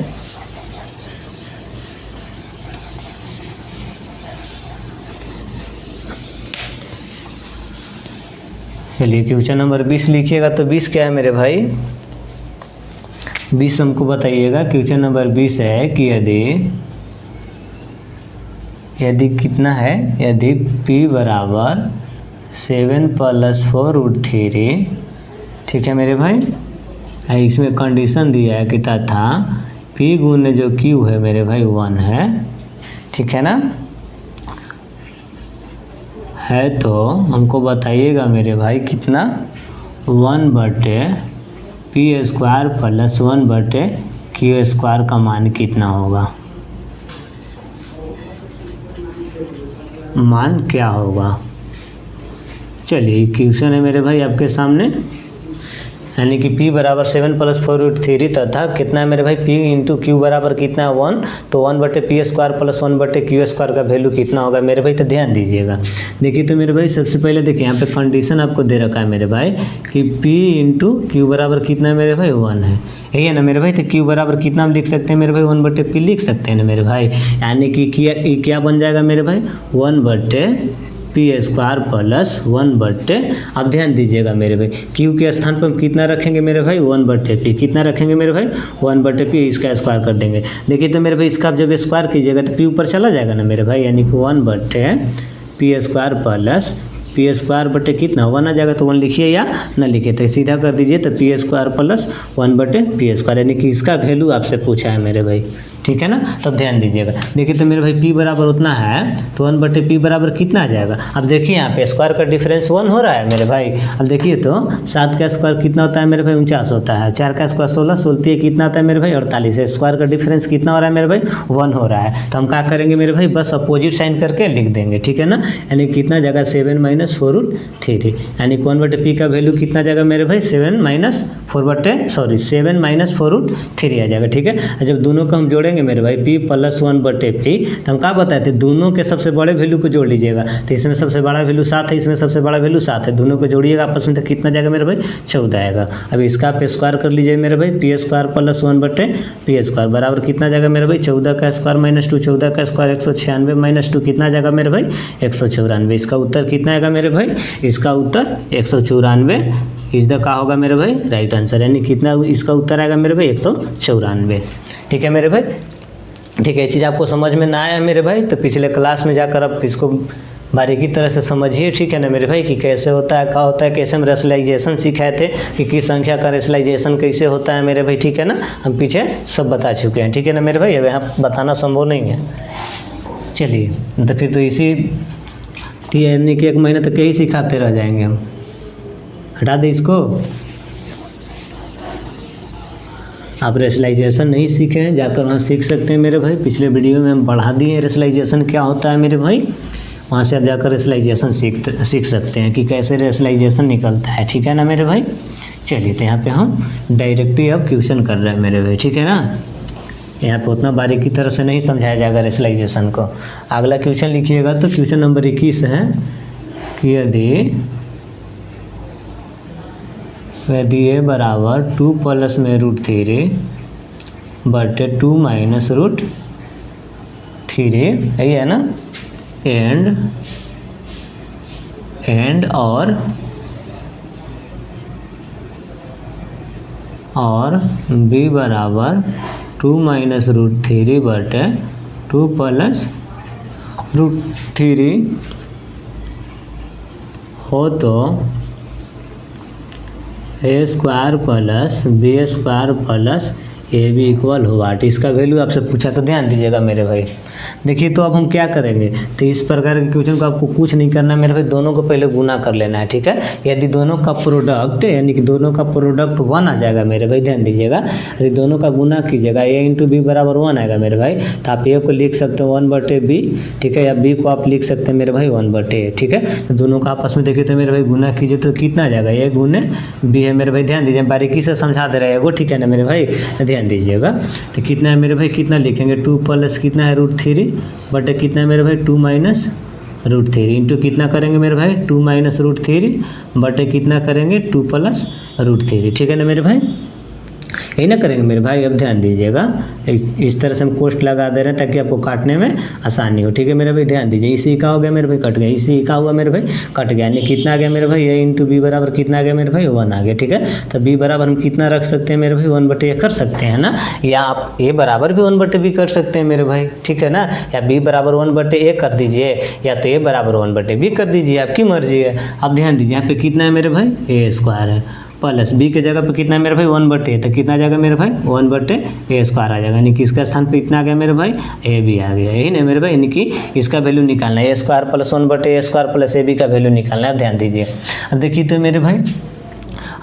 चलिए क्वेश्चन नंबर 20 लिखिएगा। तो 20 क्या है मेरे भाई, 20 हमको बताइएगा। क्वेश्चन नंबर 20 है कि यदि कितना है, यदि p बराबर 7 + 4√3। ठीक है मेरे भाई, इसमें कंडीशन दिया है कि तथा p गुने जो q है मेरे भाई 1 है। ठीक है ना, है तो हमको बताइएगा मेरे भाई कितना, 1/p² प्लस 1/q² का मान कितना होगा, मान क्या होगा। चलिए क्वेश्चन है मेरे भाई आपके सामने। यानी कि p बराबर 7 प्लस 4√3 तथा कितना है मेरे भाई p इंटू क्यू बराबर कितना है 1, तो 1/p² प्लस 1/q² का वैल्यू कितना होगा मेरे भाई, तो ध्यान दीजिएगा। देखिए तो मेरे भाई सबसे पहले देखिए यहाँ पे कंडीशन आपको दे रखा है मेरे भाई कि p इंटू क्यू बराबर कितना है मेरे भाई 1 है, यही है ना मेरे भाई। तो क्यू बराबर कितना हम लिख सकते हैं मेरे भाई 1/p लिख सकते हैं ना मेरे भाई, यानी कि क्या बन जाएगा मेरे भाई 1/p² प्लस 1/, अब ध्यान दीजिएगा मेरे भाई क्यू के स्थान पर हम कितना रखेंगे मेरे भाई 1/p, कितना रखेंगे मेरे भाई 1/p, इसका स्क्वायर कर देंगे। देखिए तो मेरे भाई इसका आप जब स्क्वायर कीजिएगा तो p ऊपर चला जाएगा ना मेरे भाई, यानी कि 1/p² प्लस p² कितना 1 आ जाएगा, तो 1 लिखिए या ना लिखिए, तो सीधा कर दीजिए तो p² प्लस 1/p², यानी कि इसका वैल्यू आपसे पूछा है मेरे भाई, ठीक है ना। तब ध्यान दीजिएगा। देखिए तो मेरे भाई p बराबर उतना है तो 1/p बराबर कितना आ जाएगा। अब देखिए यहाँ पे स्क्वायर का डिफरेंस 1 हो रहा है मेरे भाई। अब देखिए तो 7 का स्क्वायर कितना होता है मेरे भाई 49 होता है, 4 का स्क्वायर 16, 16 कितना आता है मेरे भाई 48 है। स्क्वायर का डिफरेंस कितना हो रहा है मेरे भाई 1 हो रहा है, तो हम क्या करेंगे मेरे भाई बस अपोजिट साइन करके लिख देंगे, ठीक है ना। यानी कितना जगह 7 - 4√3, यानी 1/p का वैल्यू कितना जाएगा मेरे भाई 7 - 4√3 आ जाएगा, ठीक है। जब दोनों को हम जोड़ेंगे मेरे भाई p प्लस 1/p, तो हम क्या बताए थे दोनों के सबसे बड़े वैल्यू को जोड़ लीजिएगा, तो इसमें सबसे बड़ा वैल्यू 7 है, इसमें सबसे बड़ा वैल्यू 7 है, दोनों को जोड़िएगा आपस में तो कितना जाएगा मेरे भाई 14 आएगा। अब इसका आप स्क्वायर कर लीजिए मेरे भाई p² प्लस 1/p² बराबर कितना जाएगा मेरे भाई 14 का स्क्वायर - 2, 14 का स्क्वायर 196 - 2 कितना जाएगा मेरे भाई 194। इसका उत्तर कितना आएगा मेरे भाई, इसका उत्तर 194 इज द का होगा मेरे भाई राइट आंसर, यानी कितना इसका उत्तर आएगा मेरे भाई 194, ठीक है मेरे भाई। ठीक है, ये चीज़ आपको समझ में ना आया मेरे भाई तो पिछले क्लास में जाकर आप इसको बारीकी तरह से समझिए, ठीक है ना मेरे भाई, कि कैसे होता है, क्या होता है, कैसे हम रेशनलाइजेशन सिखाए थे कि किस संख्या का रेशनलाइजेशन कैसे होता है मेरे भाई, ठीक है ना। हम पीछे सब बता चुके हैं, ठीक है ना मेरे भाई, अब यहाँ बताना संभव नहीं है। चलिए तो फिर तो इसी यानी कि 1 महीना तक यही सिखाते रह जाएंगे हम। हटा दें इसको। आप रेशनलाइजेशन नहीं सीखे हैं जाकर वहाँ सीख सकते हैं मेरे भाई, पिछले वीडियो में हम बढ़ा दिए हैं रेशनलाइजेशन क्या होता है मेरे भाई, वहाँ से आप जाकर रेशनलाइजेशन सीख सकते हैं कि कैसे रेशनलाइजेशन निकलता है, ठीक है ना मेरे भाई। चलिए तो यहाँ पे हम डायरेक्टली अब क्वेश्चन कर रहे हैं मेरे भाई, ठीक है ना। यहाँ पे उतना बारीकी तरह से नहीं समझाया जाएगा रेशनलाइजेशन को। अगला क्वेश्चन लिखिएगा तो क्वेश्चन नंबर 21 है कि यदि a बराबर 2 प्लस में √3 बटे 2 माइनस √3, यही है ना, एंड और b बराबर 2 माइनस √3 बटे 2 प्लस √3 हो तो a² plus b² plus AB equal हो वाट, इसका वैल्यू आपसे पूछा तो ध्यान दीजिएगा मेरे भाई। देखिए तो अब हम क्या करेंगे, तो इस प्रकार के क्वेश्चन को आपको कुछ नहीं करना मेरे भाई, दोनों को पहले गुना कर लेना है, ठीक है। यदि दोनों का प्रोडक्ट यानी कि दोनों का प्रोडक्ट 1 आ जाएगा मेरे भाई, ध्यान दीजिएगा, यदि दोनों का गुना कीजिएगा a इंटू b बराबर 1 आएगा मेरे भाई, तो आप a को लिख सकते हो 1/b, ठीक है, या b को आप लिख सकते हैं मेरे भाई 1/a, ठीक है। तो दोनों का आपस में देखिए तो मेरे भाई गुना कीजिए तो कितना आ जाएगा, a गुने b है मेरे भाई, ध्यान दीजिए बारीकी से समझा दे रहे हैं वो, ठीक है ना मेरे भाई, ध्यान दीजिएगा। तो कितना है मेरे भाई, कितना लिखेंगे 2 प्लस कितना है √3 बटे कितना है मेरे भाई 2 माइनस √3 इंटू कितना करेंगे मेरे भाई 2 माइनस √3 बटे कितना करेंगे 2 प्लस √3, ठीक है ना मेरे भाई, यही ना करेंगे मेरे भाई। अब ध्यान दीजिएगा इस तरह से हम कोष्ट लगा दे रहे हैं ताकि आपको काटने में आसानी हो, ठीक है मेरे भाई, ध्यान दीजिए। इसी का हो गया मेरे भाई कट गया, इसी का हुआ मेरे भाई कट गया, यानी कितना आ गया मेरे भाई a इंटू b बराबर कितना आ गया मेरे भाई 1 आ गया, ठीक है। तो b बराबर हम कितना रख सकते हैं मेरे भाई 1/a कर सकते हैं ना, या आप a बराबर भी 1/b कर सकते हैं मेरे भाई, ठीक है ना, या b बराबर 1/a कर दीजिए या तो a बराबर 1/b कर दीजिए, आपकी मर्जी है। अब ध्यान दीजिए यहाँ पे कितना है मेरे भाई a² है प्लस b के जगह पे कितना है मेरे भाई 1/a, तो कितना आ जाएगा मेरे भाई 1/a² आ जाएगा, यानी कि इसका स्थान पे इतना आ गया मेरे भाई ab आ गया, यही ना मेरे भाई, यानी कि इसका वैल्यू निकालना है a² plus 1/a² plus ab का वैल्यू निकालना है। ध्यान दीजिए। अब देखिए तो मेरे भाई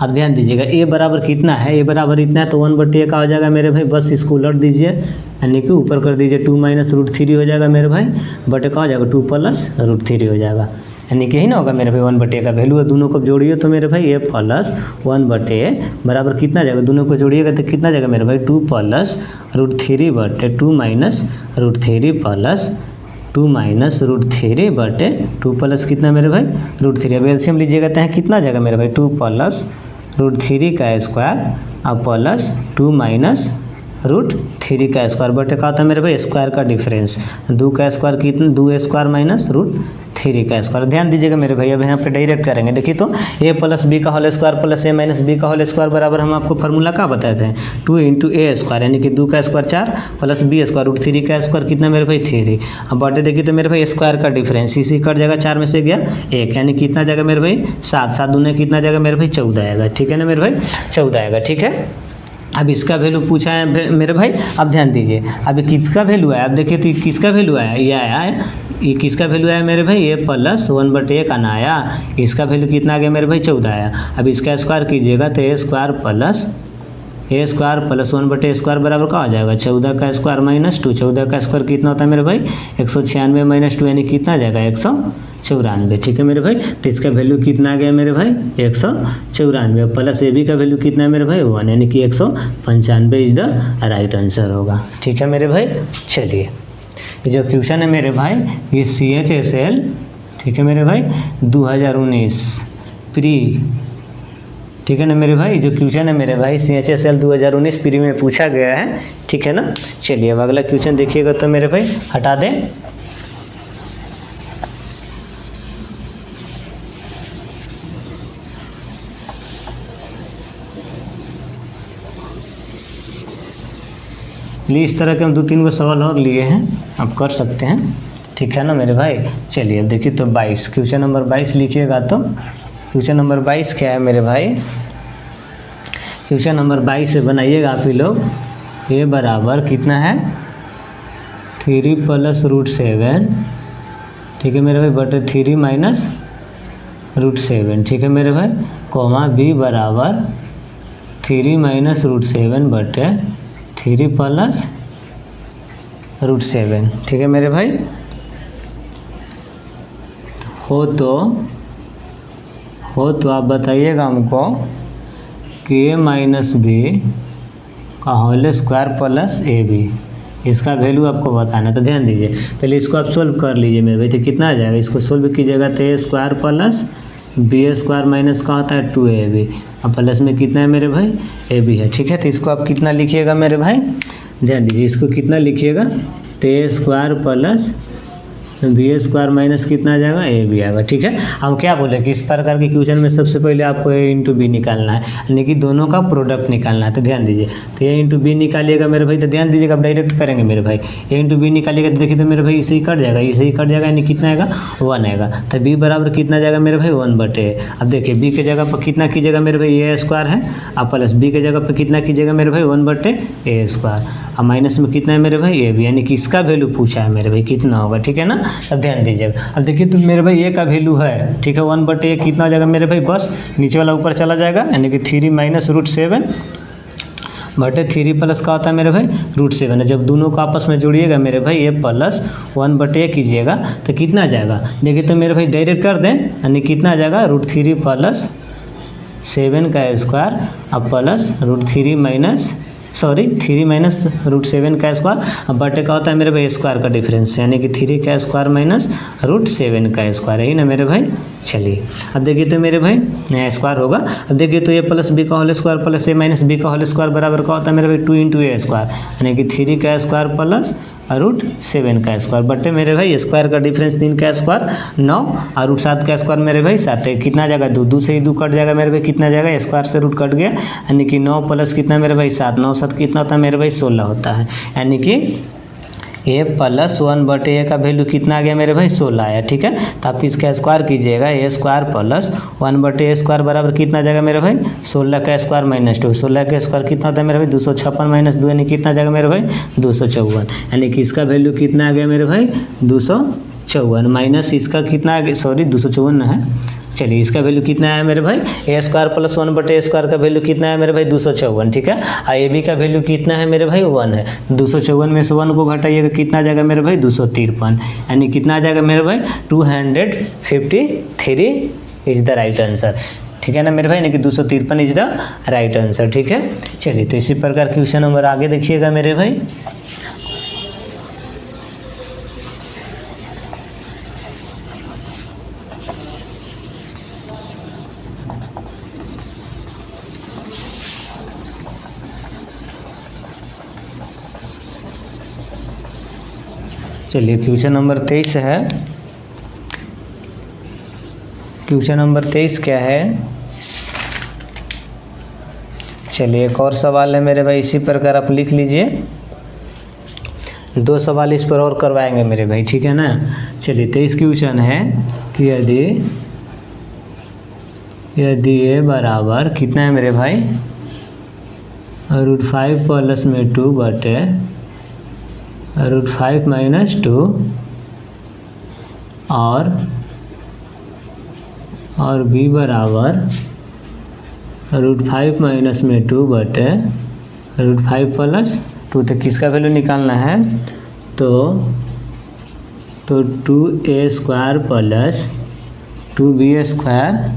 अब ध्यान दीजिएगा a बराबर कितना है, a बराबर इतना है तो 1/a का हो जाएगा मेरे भाई, बस इसको उलट दीजिए, यानी कि ऊपर कर दीजिए 2 माइनस √3 हो जाएगा मेरे भाई, बटे का हो जाएगा 2 प्लस √3 हो जाएगा, यानी कि यही ना होगा मेरे भाई 1/a का वैल्यू है, दोनों को जोड़िए तो मेरे भाई a प्लस 1/a बराबर कितना जाएगा, दोनों को जोड़िएगा तो कितना जाएगा मेरे भाई 2 plus √3/2 minus √3 plus 2 minus √3/2 plus कितना मेरे भाई √3। अब एलसीएम लीजिएगा तो कितना जाएगा मेरे भाई 2 प्लस √3 का स्क्वायर और प्लस 2 माइनस √3 का स्क्वायर बटे का होता है मेरे भाई स्क्वायर का डिफरेंस, 2 का स्क्वायर कितना 2 स्क्वायर माइनस √3 का स्क्वायर। ध्यान दीजिएगा मेरे भाई, अब यहाँ पे डायरेक्ट करेंगे। देखिए तो a प्लस बी का whole square plus a minus B का होल स्क्वायर बराबर हम आपको फार्मूला क्या बताए थे 2 × a स्क्वायर, यानी कि 2 का स्क्वायर 4 प्लस b स्क्वायर √3 का स्क्वायर कितना मेरे भाई 3। अब बटे देखिए तो मेरे भाई स्क्वायर का डिफरेंस इसी कट जाएगा, 4 में से गया 1, यानी कितना जाएगा मेरे भाई 7, 7 दूने कितना जाएगा मेरे भाई 14 आएगा। ठीक है ना मेरे भाई 14 आएगा। ठीक है, अब इसका वैल्यू पूछा है मेरे भाई, अब ध्यान दीजिए अब किसका वैल्यू आया, अब देखिए तो किसका वैल्यू आया, ये आया है, ये किसका वैल्यू आया मेरे भाई a प्लस 1/a का ना आया, इसका वैल्यू कितना आ गया मेरे भाई 14 आया। अब इसका स्क्वायर कीजिएगा तो a square plus 1/a square बराबर का हो जाएगा 14 का स्क्वायर माइनस 2, 14 का स्क्वायर कितना होता है मेरे भाई 196 माइनस 2 यानी कितना आ जाएगा 194। ठीक है मेरे भाई, तो इसका वैल्यू कितना आ गया मेरे भाई 194 प्लस ए बी का वैल्यू कितना है मेरे भाई 1, यानी कि 195 इज द राइट आंसर होगा। ठीक है मेरे भाई, चलिए ये जो क्वेश्चन है मेरे भाई ये CHSL, ठीक है मेरे भाई 2019 प्री, ठीक है ना मेरे भाई, जो क्वेश्चन है मेरे भाई CHSL 2019 प्री में पूछा गया है। ठीक है ना, चलिए अब अगला क्वेश्चन देखिएगा तो मेरे भाई हटा दें। लिए इस तरह के हम 2-3 गो सवाल और लिए हैं, आप कर सकते हैं। ठीक है ना मेरे भाई, चलिए अब देखिए तो 22 क्वेश्चन नंबर 22 लिखिएगा तो क्वेश्चन नंबर 22 क्या है मेरे भाई, क्वेश्चन नंबर 22 से बनाइएगा आप ही लोग, ये बराबर कितना है 3 प्लस √7, ठीक है मेरे भाई बटे 3 माइनस √7। ठीक है मेरे भाई, कोमा b बराबर 3 माइनस √7 बटे 3 प्लस √7। ठीक है मेरे भाई, हो तो आप बताइएगा हमको कि a माइनस बी का whole square plus A B, इसका वैल्यू आपको बताना है। तो ध्यान दीजिए पहले इसको आप सोल्व कर लीजिए मेरे भाई, तो कितना आ जाएगा, इसको सोल्व कीजिएगा तो a square plus B square minus का होता है 2ab, अब प्लस में कितना है मेरे भाई ab है। ठीक है, तो इसको आप कितना लिखिएगा मेरे भाई, ध्यान दीजिए इसको कितना लिखिएगा तो a square plus B square minus कितना आ जाएगा ए बी आएगा। ठीक है, हम क्या बोले कि इस प्रकार के क्वेश्चन में सबसे पहले आपको a इंटू बी निकालना है, यानी कि दोनों का प्रोडक्ट निकालना है। तो ध्यान दीजिए तो a इंटू बी निकालिएगा मेरे भाई, तो ध्यान दीजिएगा आप डायरेक्ट करेंगे मेरे भाई, a इंटू बी निकालिएगा तो देखिए तो मेरे भाई इसे ही कट जाएगा, इसे ही कट जाएगा, यानी कितना आएगा 1 आएगा। तो b बराबर कितना जाएगा मेरे भाई 1/a। अब देखिए b के जगह पर कितना कीजिएगा मेरे भाई a स्क्वायर है, अब प्लस b के जगह पर कितना कीजिएगा मेरे भाई 1/a स्क्वायर, अब माइनस में कितना है मेरे भाई a b, यानी कि इसका वैल्यू पूछा है मेरे भाई कितना होगा। ठीक है ना, अब ध्यान दीजिएगा अब देखिए तो मेरे भाई a का वैल्यू है, ठीक है 1/a कितना हो जाएगा मेरे भाई, बस नीचे वाला ऊपर चला जाएगा, यानी कि 3 माइनस √7 बटे 3 प्लस का होता है मेरे भाई √7। जब दोनों को आपस में जोड़िएगा मेरे भाई a प्लस 1/a कीजिएगा तो कितना आ जाएगा, देखिए तो मेरे भाई डायरेक्ट कर दें, यानी कितना आ जाएगा √3 प्लस 7 का स्क्वायर अब प्लस √3 माइनस 3 माइनस √7 का स्क्वायर, अब बटे का होता है मेरे भाई स्क्वायर का डिफरेंस, यानी कि 3 का स्क्वायर माइनस √7 का स्क्वायर, यही ना मेरे भाई। चलिए अब देखिए तो मेरे भाई नया स्क्वायर होगा, अब देखिए तो a प्लस बी का whole square plus a minus B का होल स्क्वायर बराबर का होता है मेरे भाई 2 × a स्क्वायर, यानी कि 3 का स्क्वायर प्लस √7 का स्क्वायर बटे मेरे भाई स्क्वायर का डिफरेंस 3 का स्क्वायर 9 और √7 का स्क्वायर मेरे भाई 7 है, कितना जाएगा 2 से ही 2 कट जाएगा मेरे भाई, कितना जाएगा स्क्वायर से रूट कट गया, यानी कि 9 प्लस कितना मेरे भाई 7, 9 7 कितना होता है मेरे भाई 16 होता है, यानी कि a प्लस 1/a का वैल्यू कितना आ गया मेरे भाई 16 आया। ठीक है, तो आप इसका स्क्वायर कीजिएगा a square plus 1/a square बराबर कितना जाएगा मेरे भाई 16 का स्क्वायर माइनस 2, 16 का स्क्वायर कितना होता है मेरे भाई 256 माइनस 2, यानी कितना जाएगा मेरे भाई 254, यानी कि इसका वैल्यू कितना आ गया मेरे भाई 254 माइनस इसका कितना आ गया 254 है चलिए इसका वैल्यू कितना है मेरे भाई, ए स्क्वायर प्लस 1/a² का वैल्यू कितना है मेरे भाई 254, ठीक है। और ए बी का वैल्यू कितना है मेरे भाई 1 है। 254 में से 1 को घटाइएगा कितना आ जाएगा मेरे भाई 253, यानी कितना आ जाएगा मेरे भाई 253 इज द राइट आंसर, ठीक है ना मेरे भाई, यानी कि 253 इज द राइट आंसर, ठीक है। चलिए तो इसी प्रकार क्वेश्चन नंबर आगे देखिएगा मेरे भाई। चलिए क्वेश्चन नंबर 23 है। क्वेश्चन नंबर 23 क्या है, चलिए एक और सवाल है मेरे भाई, इसी प्रकार आप लिख लीजिए। 2 सवाल इस पर और करवाएंगे मेरे भाई, ठीक है ना। चलिए 23 क्वेश्चन है कि यदि ए बराबर कितना है मेरे भाई √5 प्लस में 2 बटे √5 माइनस 2 और b बराबर √5 माइनस में 2 बटे √5 प्लस 2, तो किसका वैल्यू निकालना है, तो 2a² plus 2b²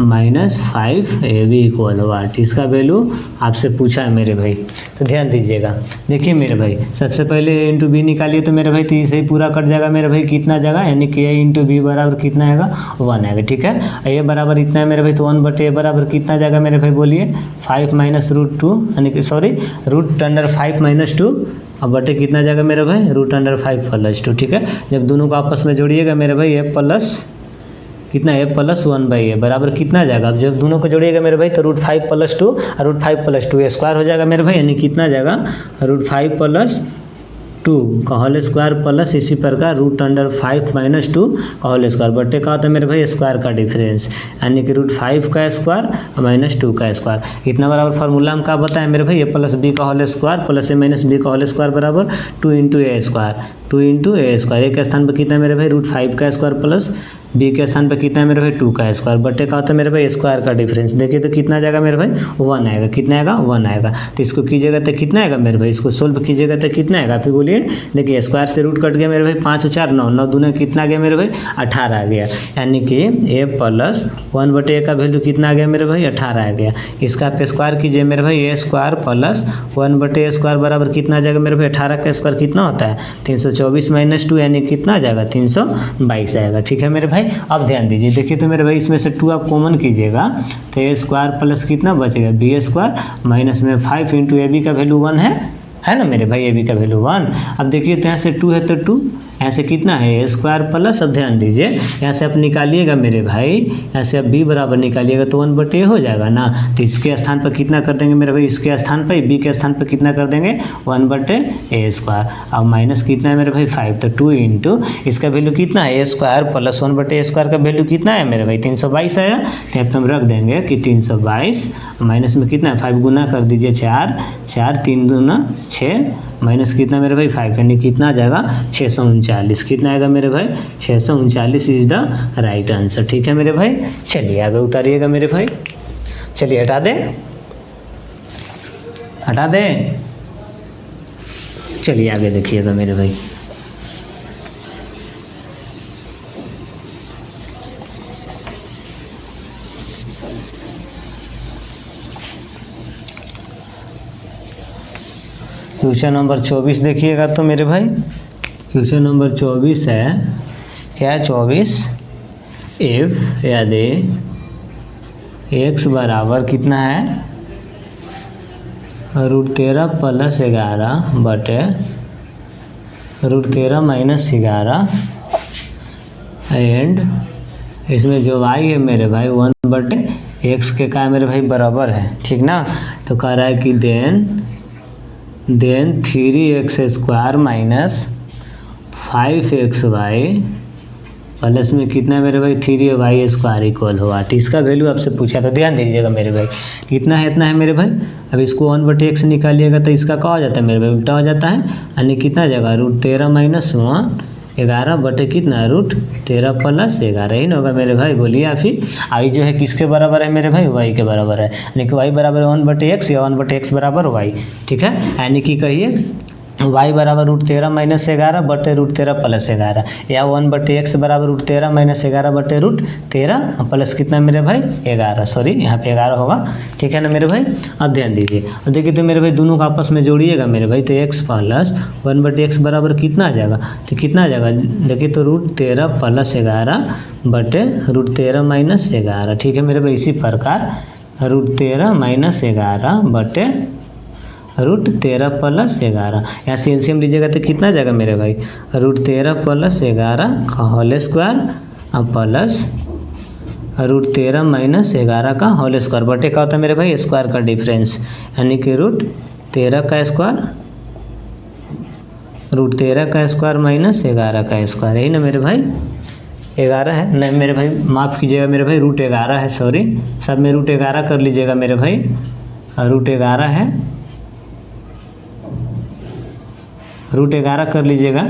minus 5ab equal वाट, इसका वैल्यू आपसे पूछा है मेरे भाई। तो ध्यान दीजिएगा, देखिए मेरे भाई सबसे पहले a इंटू बी निकालिए, तो मेरे भाई तो इसे ही पूरा कट जाएगा मेरे भाई, कितना जगह, यानी कि a इंटू बी बराबर कितना आएगा 1 आएगा, ठीक है। a बराबर इतना है मेरे भाई, तो 1 बटे a बराबर कितना जाएगा मेरे भाई बोलिए 5 माइनस √2, यानी कि सॉरी √5 माइनस 2 अब बटे कितना जाएगा मेरे भाई √5 प्लस 2, ठीक है। जब दोनों को आपस में जोड़िएगा मेरे भाई a प्लस कितना a प्लस 1/a बराबर कितना जाएगा, अब जब दोनों को जोड़िएगा मेरे भाई तो √5 प्लस 2 और √5 प्लस 2 स्क्वायर हो जाएगा मेरे भाई, यानी कितना जाएगा √5 प्लस 2 का होल स्क्वायर प्लस इसी प्रकार √5 माइनस 2 का होल स्क्वायर बटे का होता है मेरे भाई स्क्वायर का डिफरेंस, यानी कि √5 का स्क्वायर माइनस 2 का स्क्वायर, इतना बराबर फार्मूला हम क्या बताएं मेरे भाई a प्लस b का whole square plus a minus b का होल स्क्वायर बराबर 2 इंटू a स्क्वायर, एक स्थान पर कितना है मेरे भाई √5 का स्क्वायर प्लस b के स्थान पर कितना है मेरे भाई 2 का स्क्वायर बटे का होता है मेरे भाई स्क्वायर का डिफरेंस, देखिए तो कितना जाएगा मेरे भाई 1 आएगा, कितना आएगा 1 आएगा। तो इसको कीजिएगा तो कितना आएगा मेरे भाई, इसको सोल्व कीजिएगा तो कितना आएगा, फिर बोलिए। देखिए स्क्वायर से रूट कट गया मेरे भाई 5 और 4 9, 9 दूना कितना आ गया मेरे भाई 18 आ गया, यानी कि a प्लस 1 बटे a का वैल्यू कितना आ गया मेरे भाई 18 आ गया। इसका आप स्क्वायर कीजिए मेरे भाई a स्क्वायर प्लस 1 बटे a स्क्वायर बराबर कितना आ जाएगा मेरे भाई 18 का स्क्वायर कितना होता है 324 माइनस 2, यानी कितना आ जाएगा 322 आएगा, ठीक है मेरे भाई। अब ध्यान दीजिए, देखिए तो मेरे भाई इसमें से 2 आप कॉमन कीजिएगा तो a स्क्वायर प्लस कितना बचेगा b स्क्वायर माइनस में 5 इंटू ए बी का वैल्यू 1 है ना मेरे भाई, ए बी का वैल्यू 1। अब देखिए तो यहाँ से 2 है तो 2, यहाँ से कितना है a स्क्वायर प्लस, अब ध्यान दीजिए यहाँ से आप निकालिएगा मेरे भाई, यहाँ से आप b बराबर निकालिएगा तो 1 बटे हो जाएगा ना, तो इसके स्थान पर कितना कर देंगे मेरे भाई, इसके स्थान पर b के स्थान पर कितना कर देंगे 1 बटे a स्क्वायर, अब माइनस कितना है मेरे भाई 5, तो 2 इंटू इसका वैल्यू कितना है a स्क्वायर प्लस 1 बटे a स्क्वायर का वैल्यू कितना है मेरे भाई 322 आया, तो यहाँ पर हम रख देंगे कि 322 माइनस में कितना है 5 गुना कर दीजिए 4, 4 3 दूना 6 माइनस कितना मेरे भाई 5, यानी कितना आ जाएगा 639, कितना आएगा मेरे भाई 639 इज द राइट आंसर, ठीक है मेरे भाई। चलिए आगे उतारिएगा मेरे भाई, चलिए हटा दे, चलिए आगे देखिएगा मेरे भाई। क्वेश्चन नंबर 24 देखिएगा तो मेरे भाई, क्वेश्चन नंबर 24 है क्या है 24, इफ यदि x बराबर कितना है √13 प्लस 11 बटे √13 माइनस 11 एंड इसमें जो y है मेरे भाई 1 बटे x के का मेरे भाई बराबर है, ठीक ना। तो कह रहा है कि then 3x square minus 5xy plus में कितना है मेरे भाई 3y स्क्वायर इक्वल होगा, इसका वैल्यू आपसे पूछा था। ध्यान दीजिएगा मेरे भाई, कितना है इतना है मेरे भाई, अब इसको 1 बटे x निकालिएगा तो इसका क्या हो जाता है मेरे भाई उल्टा हो जाता है, यानी कितना जगह √13 माइनस 1 11 बटे कितना रूट 13 प्लस 11 ही ना होगा मेरे भाई, बोलिए आप ही। आई जो है किसके बराबर है मेरे भाई, वाई के बराबर है, यानी कि वाई बराबर 1/x या 1/x बराबर वाई, ठीक है। यानी कि कहिए y बराबर रूट 13 माइनस 11 बटे रूट 13 प्लस 11, या 1/x बराबर रूट 13 माइनस 11 बटे रूट 13 प्लस कितना मेरे भाई 11, सॉरी यहाँ पे 11 होगा, ठीक है ना मेरे भाई। अब ध्यान दीजिए, अब देखिए तो मेरे भाई दोनों को आपस में जोड़िएगा मेरे भाई, तो x प्लस 1/x बराबर कितना आ जाएगा, तो कितना आ जाएगा, देखिए तो रूट 13 प्लस 11 बटे रूट 13 माइनस 11, ठीक है मेरे भाई। इसी प्रकार रूट 13 माइनस 11 बटे रूट 13 प्लस 11, यहाँ से एलसीएम लीजिएगा तो कितना जाएगा मेरे भाई, रूट 13 प्लस 11 का whole square plus root 13 minus 11 का होल स्क्वायर बटे क्या होता है मेरे भाई, स्क्वायर का डिफरेंस, यानी कि रूट 13 का स्क्वायर माइनस 11 का स्क्वायर, यही ना मेरे भाई 11 है, नहीं मेरे भाई माफ़ कीजिएगा मेरे भाई, रूट 11 है, सॉरी सब में रूट 11 कर लीजिएगा मेरे भाई, रूट 11 है, रूट 11 कर लीजिएगा,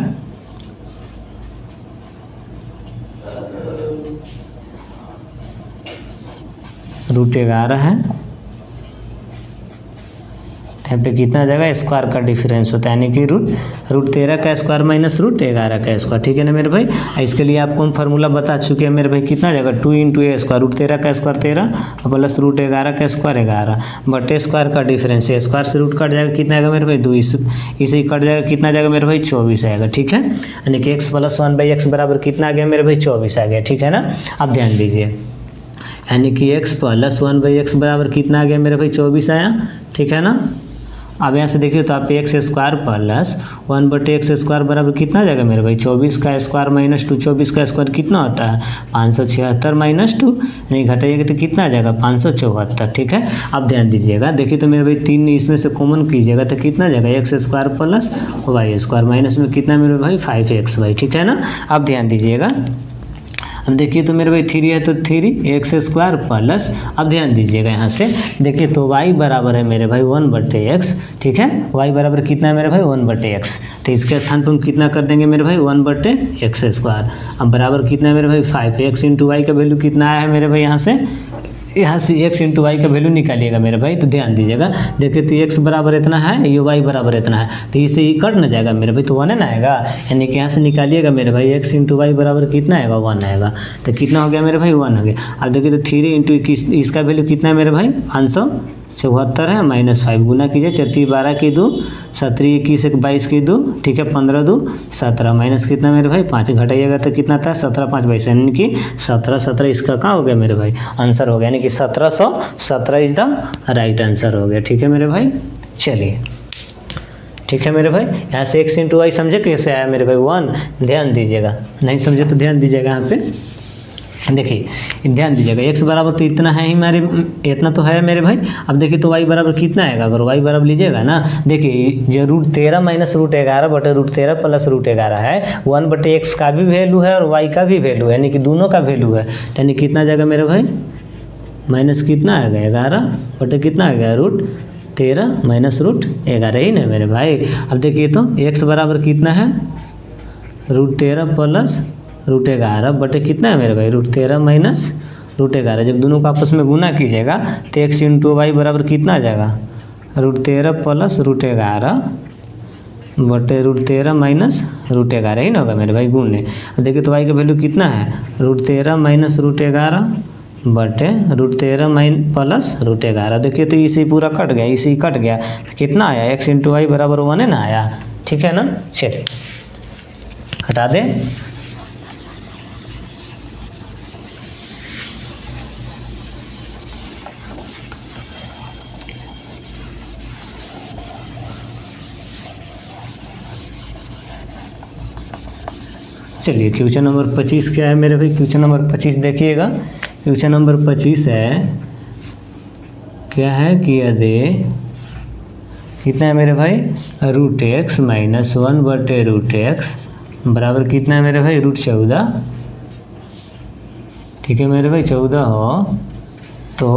रूट 11 है, यहाँ पे कितना आ जाएगा, स्क्वायर का डिफरेंस होता है, यानी कि रूट 13 का स्क्वायर माइनस रूट 11 का स्क्वायर, ठीक है ना मेरे भाई। इसके लिए आप कौन फार्मूला बता चुके हैं मेरे भाई, कितना आ जाएगा 2 × a स्क्वायर, रूट 13 का स्क्वायर 13 प्लस रूट 11 का स्क्वायर 11 बटे स्क्वायर का डिफरेंस है, स्क्वायर से रूट कट जाएगा, कितना आएगा मेरे भाई 2, इसे कट जाएगा, कितना जाएगा मेरे भाई 24 आएगा, ठीक है। यानी कि x प्लस 1/x बराबर कितना आ गया मेरे भाई 24 आ गया, ठीक है ना। अब ध्यान दीजिए, यानी कि x प्लस 1/x बराबर कितना आ गया मेरे भाई 24 आया, ठीक है ना। अब यहाँ से देखिए तो आप x square plus 1/x square बराबर कितना आ जाएगा मेरे भाई 24 का स्क्वायर माइनस 2, 24 का स्क्वायर कितना होता है 576 माइनस 2, नहीं घटाइएगा तो कितना आ जाएगा 574, ठीक है। अब ध्यान दीजिएगा, देखिए तो मेरे भाई 3 इसमें से कॉमन कीजिएगा तो कितना आ जाएगा x square plus y square minus में कितना मेरे भाई 5xy, ठीक है ना। अब ध्यान दीजिएगा, अब देखिए तो मेरे भाई 3 है तो 3x स्क्वायर प्लस, अब ध्यान दीजिएगा यहाँ से देखिए तो y बराबर है मेरे भाई 1/x, ठीक है। y बराबर कितना है मेरे भाई 1/x, तो इसके स्थान पर हम कितना कर देंगे मेरे भाई 1/x स्क्वायर, अब बराबर कितना है मेरे भाई 5x × y का वैल्यू कितना आया है मेरे भाई, यहाँ से x × y का वैल्यू निकालिएगा मेरे भाई। तो ध्यान दीजिएगा, देखिए तो x बराबर इतना है, ये y बराबर इतना है, तो इसे ही कट न जाएगा मेरे भाई, तो 1 ना आएगा, यानी कि यहाँ से निकालिएगा मेरे भाई x × y बराबर कितना आएगा 1 आएगा, तो कितना हो गया मेरे भाई 1 हो गया। अब देखिए तो 3 × इसका वैल्यू कितना है मेरे भाई 574 है, -5 गुना कीजिए, 4 12 की 2, 17 21 22 की 2, ठीक है, 15 2 17 माइनस कितना मेरे भाई 5 घटाइएगा तो कितना था 17 5 22, यानी कि 17 इसका कहाँ हो गया मेरे भाई आंसर हो गया, यानी कि 1717 इज द राइट आंसर हो गया, ठीक है मेरे भाई। चलिए ठीक है मेरे भाई, यहाँ से x × y समझे कैसे आया मेरे भाई 1, ध्यान दीजिएगा, नहीं समझे तो ध्यान दीजिएगा यहाँ पे, देखिए ध्यान दीजिएगा x बराबर तो इतना है ही मेरे, इतना तो है मेरे भाई। अब देखिए तो y बराबर कितना आएगा, अगर y बराबर लीजिएगा ना, देखिए जो रूट 13 माइनस रूट 11 बटे रूट 13 प्लस रूट 11 है, 1/x का भी वैल्यू है और y का भी वैल्यू है, यानी कि दोनों का वैल्यू है, यानी कितना जाएगा मेरे भाई माइनस कितना आ गया 11 बटे कितना आ गया रूट 13 माइनस रूट 11 ही ना मेरे भाई। अब देखिए तो x बराबर कितना है रूट 13 प्लस रूट 11 बटे कितना है मेरे भाई रूट 13 माइनस रूट 11, जब दोनों को आपस में गुना कीजिएगा तो x × y बराबर कितना आ जाएगा रूट 13 प्लस रूट 11 बटे रूट 13 माइनस रूट 11 ही ना होगा मेरे भाई गुने। देखिए तो y का वैल्यू कितना है रूट 13 माइनस रूट 11 बटे रूट 13 प्लस रूट 11, देखिए तो इसे पूरा कट गया, इसे कट गया, कितना आया x × y बराबर 1 है ना आया, ठीक है ना। चलिए हटा दें, चलिए क्वेश्चन नंबर 25 क्या है मेरे भाई, क्वेश्चन नंबर 25 देखिएगा, क्वेश्चन नंबर 25 है, क्या है कि यदि कितना है मेरे भाई रूट x माइनस 1 बटे रूट x बराबर कितना है मेरे भाई रूट 14, ठीक है मेरे भाई 14 हो तो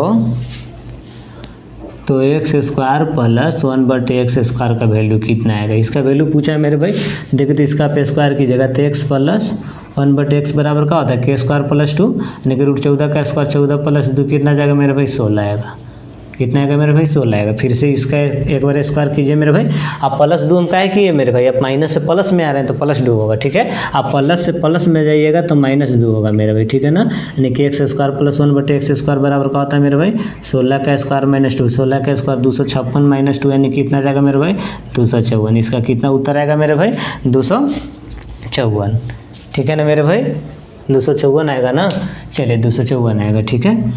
तो एक्स स्क्वायर प्लस 1/x² का वैल्यू कितना आएगा, इसका वैल्यू पूछा है मेरे भाई। देखिए तो इसका आप स्क्वायर कीजिएगा तो x प्लस 1/x बराबर क्या होता है k² + 2 यानी कि √14 का स्क्वायर 14 + 2 कितना जाएगा मेरे भाई 16 आएगा। कितना आएगा मेरे भाई 16 आएगा। फिर से इसका एक बार स्क्वायर कीजिए मेरे भाई। आप प्लस 2 हम काहे किए मेरे भाई, आप माइनस से प्लस में आ रहे हैं तो + 2 होगा, ठीक है। आप प्लस से प्लस में जाइएगा तो -2 होगा मेरे भाई, ठीक है ना। यानी कि x² + 1/x² बराबर क्या होता है मेरे भाई 16 का स्क्वायर -2, 16 का स्क्वायर 256 - 2 यानी कितना जाएगा मेरे भाई 254। इसका कितना उत्तर आएगा मेरे भाई 254, ठीक है ना मेरे भाई 254 आएगा ना। चलिए 254 आएगा, ठीक है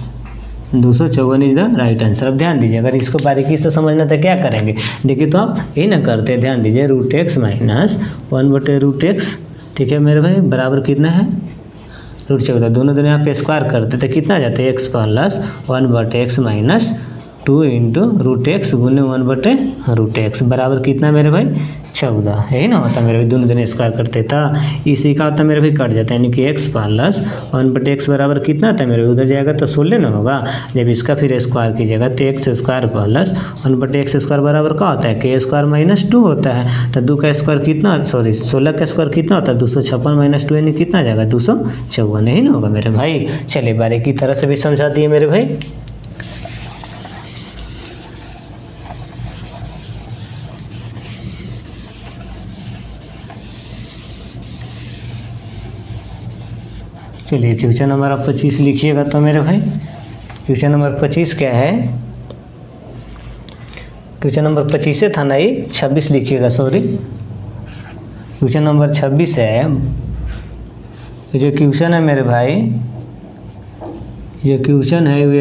254 इज द राइट आंसर। अब ध्यान दीजिए, अगर इसको बारीकी से समझना तो क्या करेंगे, देखिए तो आप यही ना करते, ध्यान दीजिए √x - 1/√x, ठीक है मेरे भाई बराबर कितना है √14। दोनों आप स्क्वायर करते तो कितना आ जाता है x प्लस 1/x - 2 × √x गुने 1/√x बराबर कितना मेरे भाई 14, यही ना होता मेरे भाई। दोनों स्क्वायर करते था, इसी का होता मेरे भाई कट जाता है, यानी कि x प्लस 1/x बराबर कितना था मेरे, उधर जाएगा तो 16 ना होगा। जब इसका फिर स्क्वायर कीजिएगा तो x² प्लस 1/x² बराबर क्या होता है k² - 2 होता है। तो 2 का स्क्वायर कितना, सॉरी 16 का स्क्वायर कितना होता है 256 - 2 यानी कितना जाएगा 254, यही ना होगा मेरे भाई। चलिए बारीकी तरह से भी समझा दिए मेरे भाई। चलिए क्वेश्चन नंबर आप 25 लिखिएगा तो मेरे भाई। क्वेश्चन नंबर 25 क्या है, क्वेश्चन नंबर 25 से था ना, ये 26 लिखिएगा, सॉरी क्वेश्चन नंबर 26 है। जो क्वेश्चन है मेरे भाई, जो क्वेश्चन है वो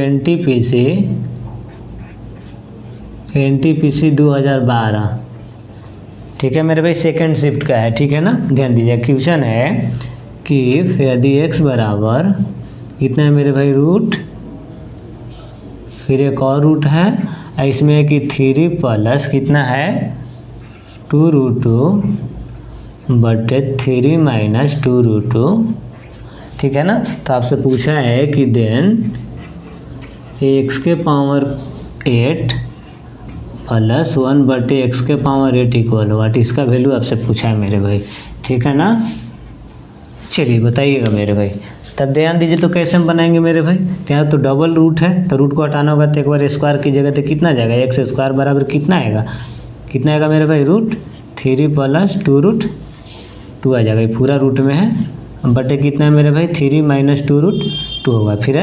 NTPC 2012, ठीक है मेरे भाई सेकंड शिफ्ट का है, ठीक है ना। ध्यान दीजिए क्वेश्चन है कि यदि x बराबर कितना है मेरे भाई रूट, फिर एक और रूट है, इसमें है कि 3 प्लस कितना है 2√2/3 - 2√2, ठीक है ना। तो आपसे पूछा है कि then x⁸ 8 plus 1/x⁸ equal what, इसका वैल्यू आपसे पूछा है मेरे भाई, ठीक है ना। चलिए बताइएगा मेरे भाई। तब ध्यान दीजिए तो कैसे हम बनाएंगे मेरे भाई, यहाँ तो डबल रूट है तो रूट को हटाना होगा तो एक बार स्क्वायर की जगह तो कितना जाएगा x² बराबर कितना आएगा मेरे भाई √3 + 2√2 आ जाएगा, ये पूरा रूट में है, बटे कितना है मेरे भाई 3 - 2√2 होगा। फिर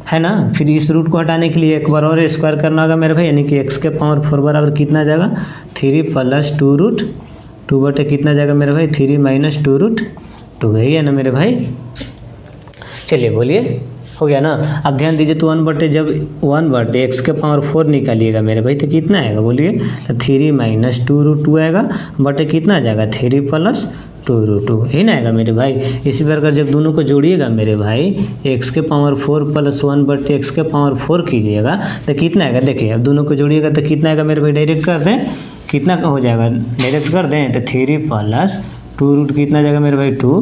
है ना, फिर इस रूट को हटाने के लिए एक बार और स्क्वायर करना होगा मेरे भाई, यानी कि x⁴ बराबर कितना जाएगा 3 + 2√2 बटे कितना जाएगा मेरे भाई 3 - 2√2, यही है ना मेरे भाई। चलिए बोलिए हो गया ना। अब ध्यान दीजिए तो 1/x⁴ निकालिएगा मेरे भाई तो कितना आएगा बोलिए, तो 3 - 2√2 आएगा, बटे कितना आ जाएगा 3 + 2√2, यही ना आएगा मेरे भाई। इसी प्रकार जब दोनों को जोड़िएगा मेरे भाई x⁴ + 1/x⁴ कीजिएगा तो कितना आएगा, देखिए अब दोनों को जोड़िएगा तो कितना आएगा मेरे भाई, डायरेक्ट कर दें कितना का हो जाएगा, डायरेक्ट कर दें तो 3 + 2 कितना जाएगा मेरे भाई 2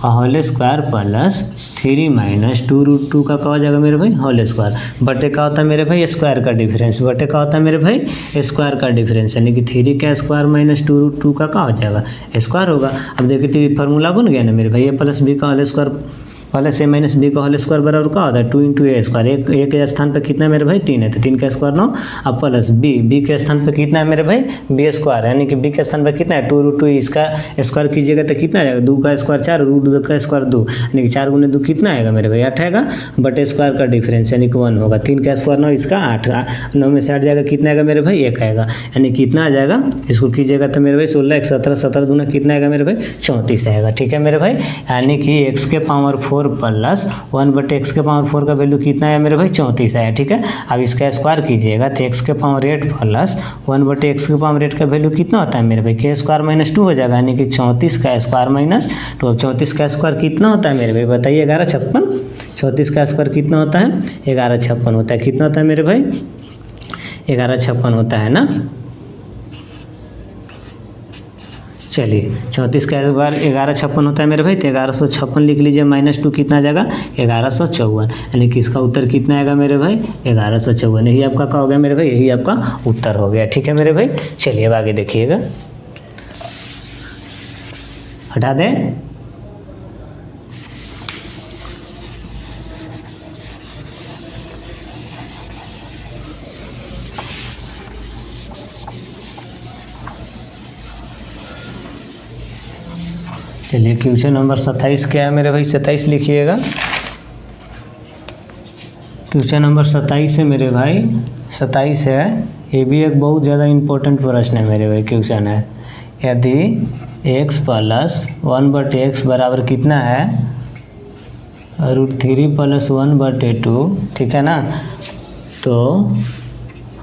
का होल स्क्वायर प्लस 3 - 2√2 का क्या हो जाएगा मेरे भाई होल स्क्वायर, बटे का होता है मेरे भाई स्क्वायर का डिफरेंस, बटे का होता है मेरे भाई स्क्वायर का डिफरेंस, यानी कि 3 का स्क्वायर - 2√2 का क्या हो जाएगा स्क्वायर होगा। अब देखिए तो ये फार्मूला बन गया ना मेरे भाई, a + b का whole square plus a - b का होल स्क्वायर बराबर क्या होता है 2 × a²। एक के स्थान पर कितना है मेरे भाई 3 है तो 3 का स्क्वायर 9, अब प्लस b के स्थान पर कितना है मेरे भाई b², यानी कि b के स्थान पर कितना है 2√2, इसका स्क्वायर कीजिएगा तो कितना आएगा 2 का स्क्वायर 4 √2 का स्क्वायर 2, यानी कि 4 × 2 कितना आएगा मेरे भाई 8 आएगा, बटे स्क्वायर का डिफरेंस यानी कि 1 होगा। 3 का स्क्वायर 9, इसका 8, 9 में से 8 जाएगा कितना आएगा मेरे भाई 1 आएगा, यानी कितना आ जाएगा इसको कीजिएगा तो मेरे भाई 16 1 17 17 दूना कितना आएगा मेरे भाई 34 आएगा, ठीक है मेरे भाई। यानी कि x⁴ प्लस 1/x⁴ का वैल्यू कितना है मेरे भाई 34 आया, ठीक है। अब इसका स्क्वायर कीजिएगा तो x⁴ प्लस 1/x⁴ का वैल्यू कितना होता है मेरे भाई k² - 2 हो जाएगा, यानी कि 34 का स्क्वायर - 2। 34 का स्क्वायर कितना होता है मेरे भाई बताइए 1156, 34 का स्क्वायर कितना होता है 1156 होता है, कितना होता है मेरे भाई 1156 होता है ना। चलिए 34 का बार 1156 होता है मेरे भाई, तो 1156 लिख लीजिए, -2 कितना आ जाएगा 1154, यानी कि इसका उत्तर कितना आएगा मेरे भाई 1154। यही आपका क्या हो गया मेरे भाई, यही आपका उत्तर हो गया। ठीक है मेरे भाई, चलिए अब आगे देखिएगा, हटा दें। चलिए क्वेश्चन नंबर 27 क्या है मेरे भाई, 27 लिखिएगा। क्वेश्चन नंबर 27 है मेरे भाई, 27 है, ये भी एक बहुत ज़्यादा इम्पोर्टेंट प्रश्न है मेरे भाई। क्वेश्चन है, यदि x + 1/x बराबर कितना है √3 + 1/2, ठीक है ना, तो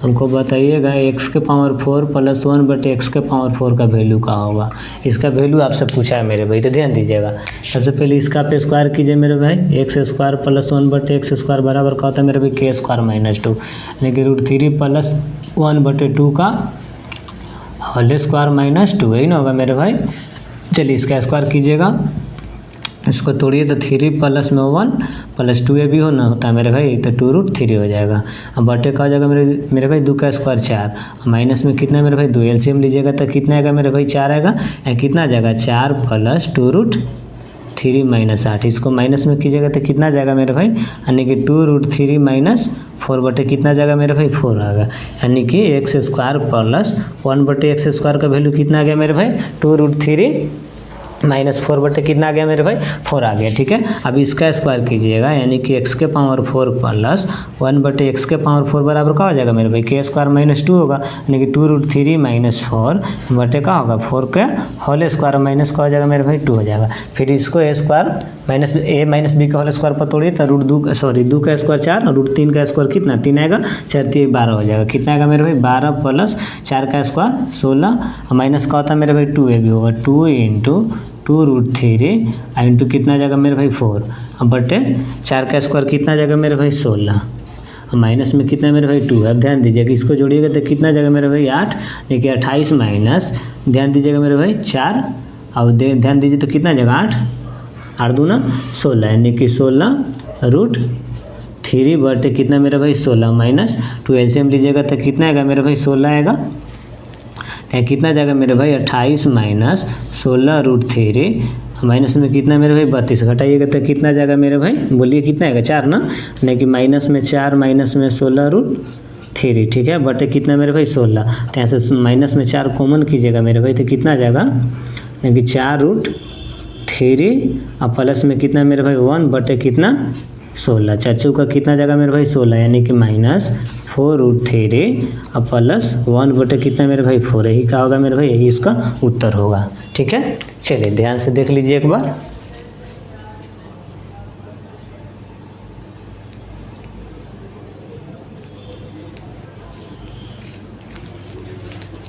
हमको बताइएगा x के पावर 4 + 1/x के पावर 4 का वैल्यू क्या होगा। इसका वैल्यू आपसे पूछा है मेरे भाई, तो ध्यान दीजिएगा। सबसे पहले इसका आप स्क्वायर कीजिए मेरे भाई, x² + 1/x² बराबर क्या होता है मेरे भाई k² - 2, यानी कि √3 + 1/2 का होल स्क्वायर -2, यही ना होगा मेरे भाई। चलिए इसका स्क्वायर कीजिएगा, इसको तोड़िए तो 3 + 1 + 2 भी होता है मेरे भाई, तो 2√3 हो जाएगा। अब बटे का हो जाएगा मेरे भाई 2 का स्क्वायर 4, माइनस में कितना है मेरे भाई 2, एलसीएम लीजिएगा तो कितना आएगा मेरे भाई 4 आएगा, कितना आ जाएगा 4 + 2√3 - 8, इसको माइनस में कीजिएगा तो कितना आ जाएगा मेरे भाई, यानी कि 2√3 - 4 बटे कितना जाएगा मेरे भाई 4 आ गया, यानी कि x² + 1/x² का वैल्यू कितना आ गया मेरे भाई 2√3 - 4 बटे कितना आ गया मेरे भाई 4 आ गया। ठीक है, अब इसका स्क्वायर कीजिएगा, यानी कि x के पावर 4 + 1/x के पावर 4 बराबर क्या हो जाएगा मेरे भाई k² - 2 होगा, यानी कि 2√3 - 4 बटे क्या होगा 4 के होल स्क्वायर माइनस का हो जाएगा मेरे भाई 2 हो जाएगा। फिर इसको a² - a - b का होल स्क्वायर पर तोड़िए तो 2 का स्क्वायर 4 और √3 का स्क्वायर कितना 3 आएगा, 4 3 12 हो जाएगा। कितना आएगा मेरे भाई 12 + 4 का स्क्वायर 16, माइनस का होता है मेरे भाई 2a भी होगा, 2 × 2√3 इंटू कितना जाएगा मेरे भाई 4, अब बटे 4 का स्क्वायर कितना जाएगा मेरे भाई 16, माइनस में कितना मेरे भाई 2। अब ध्यान दीजिएगा, इसको जोड़िएगा तो कितना जाएगा मेरे भाई 8, देखिए 28 माइनस ध्यान दीजिएगा मेरे भाई 4, और ध्यान दीजिए तो कितना जाएगा 8 8 दूना 16, यानी कि 16√3 बटे कितना मेरे भाई 16 माइनस 2, एलसीएम लीजिएगा तो कितना आएगा मेरे भाई 16 आएगा, कितना जाएगा मेरे भाई 28 माइनस 16√3, माइनस में कितना मेरे भाई 32, घटाइएगा तो कितना जाएगा मेरे भाई बोलिए कितना आएगा 4 ना, यानी कि माइनस में 4 माइनस में 16√3, ठीक है, बटे कितना मेरे भाई 16, तो यहाँ से माइनस में 4 कॉमन कीजिएगा मेरे भाई तो कितना जाएगा, यानी कि 4√3 और प्लस में कितना मेरे भाई 1 बटे कितना 16, 4 चौका कितना जाएगा मेरे भाई 16, यानी कि -4√3 और प्लस 1 बटे कितना मेरे भाई 4, यही क्या होगा मेरे भाई, यही इसका उत्तर होगा। ठीक है, चलिए ध्यान से देख लीजिए एक बार।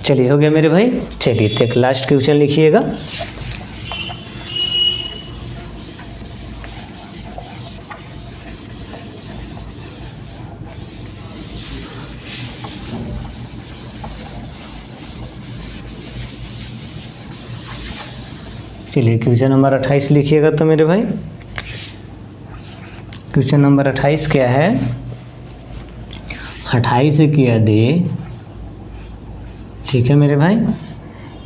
चलिए हो गया मेरे भाई, चलिए तो एक लास्ट क्वेश्चन लिखिएगा। चलिए क्वेश्चन नंबर 28 लिखिएगा तो मेरे भाई, क्वेश्चन नंबर 28 क्या है, 28 की यदि, ठीक है मेरे भाई,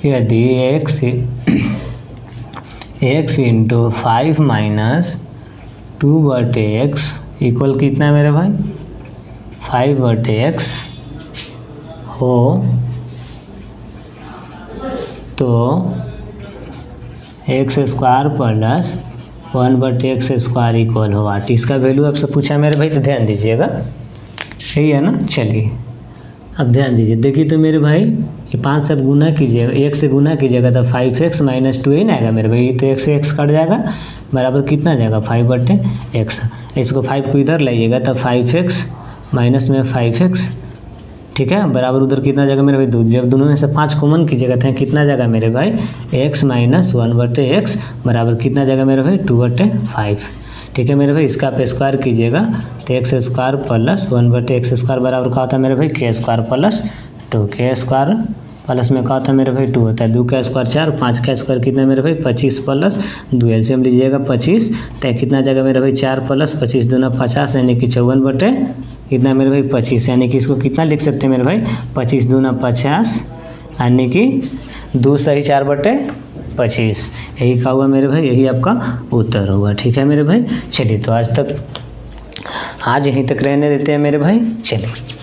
यदि x × 5 - 2/x इक्वल कितना है मेरे भाई 5/x हो, तो x² + 1/x² इक्वल हो 8, इसका वैल्यू आपसे पूछा है मेरे भाई, तो ध्यान दीजिएगा, यही है ना। चलिए अब ध्यान दीजिए, देखिए तो मेरे भाई ये 5 से आप गुना कीजिएगा, 1 से गुना कीजिएगा तो 5x - 2 ही ना आएगा मेरे भाई, ये तो 1 से x कट जाएगा, बराबर कितना जाएगा 5/x, इसको 5 को इधर लाइएगा तो 5x माइनस में 5x, ठीक है, बराबर उधर कितना जाएगा मेरे भाई 2, जब दोनों में से 5 कॉमन कीजिएगा तो कितना जाएगा मेरे भाई x - 1/x बराबर कितना जाएगा मेरे भाई 2/5, ठीक है मेरे भाई। इसका आप स्क्वायर कीजिएगा तो x² + 1/x² बराबर क्या होता है मेरे भाई k² + 2, k² प्लस में क्या था मेरे भाई 2 होता है, 2 का स्क्वायर 4, 5 का स्क्वायर कितना मेरे भाई 25 प्लस 2 एलसीएम लीजिएगा 25, तो कितना जगह मेरे भाई 4 प्लस 25 दूना 50 यानी कि 54 बटे कितना मेरे भाई 25, यानी कि इसको कितना लिख सकते हैं मेरे भाई 25 दूना 50 यानी कि 2 सही 4 बटे 25, यही का हुआ मेरे भाई, यही आपका उत्तर होगा। ठीक है मेरे भाई, चलिए तो आज यहीं तक रहने देते हैं मेरे भाई, चलिए।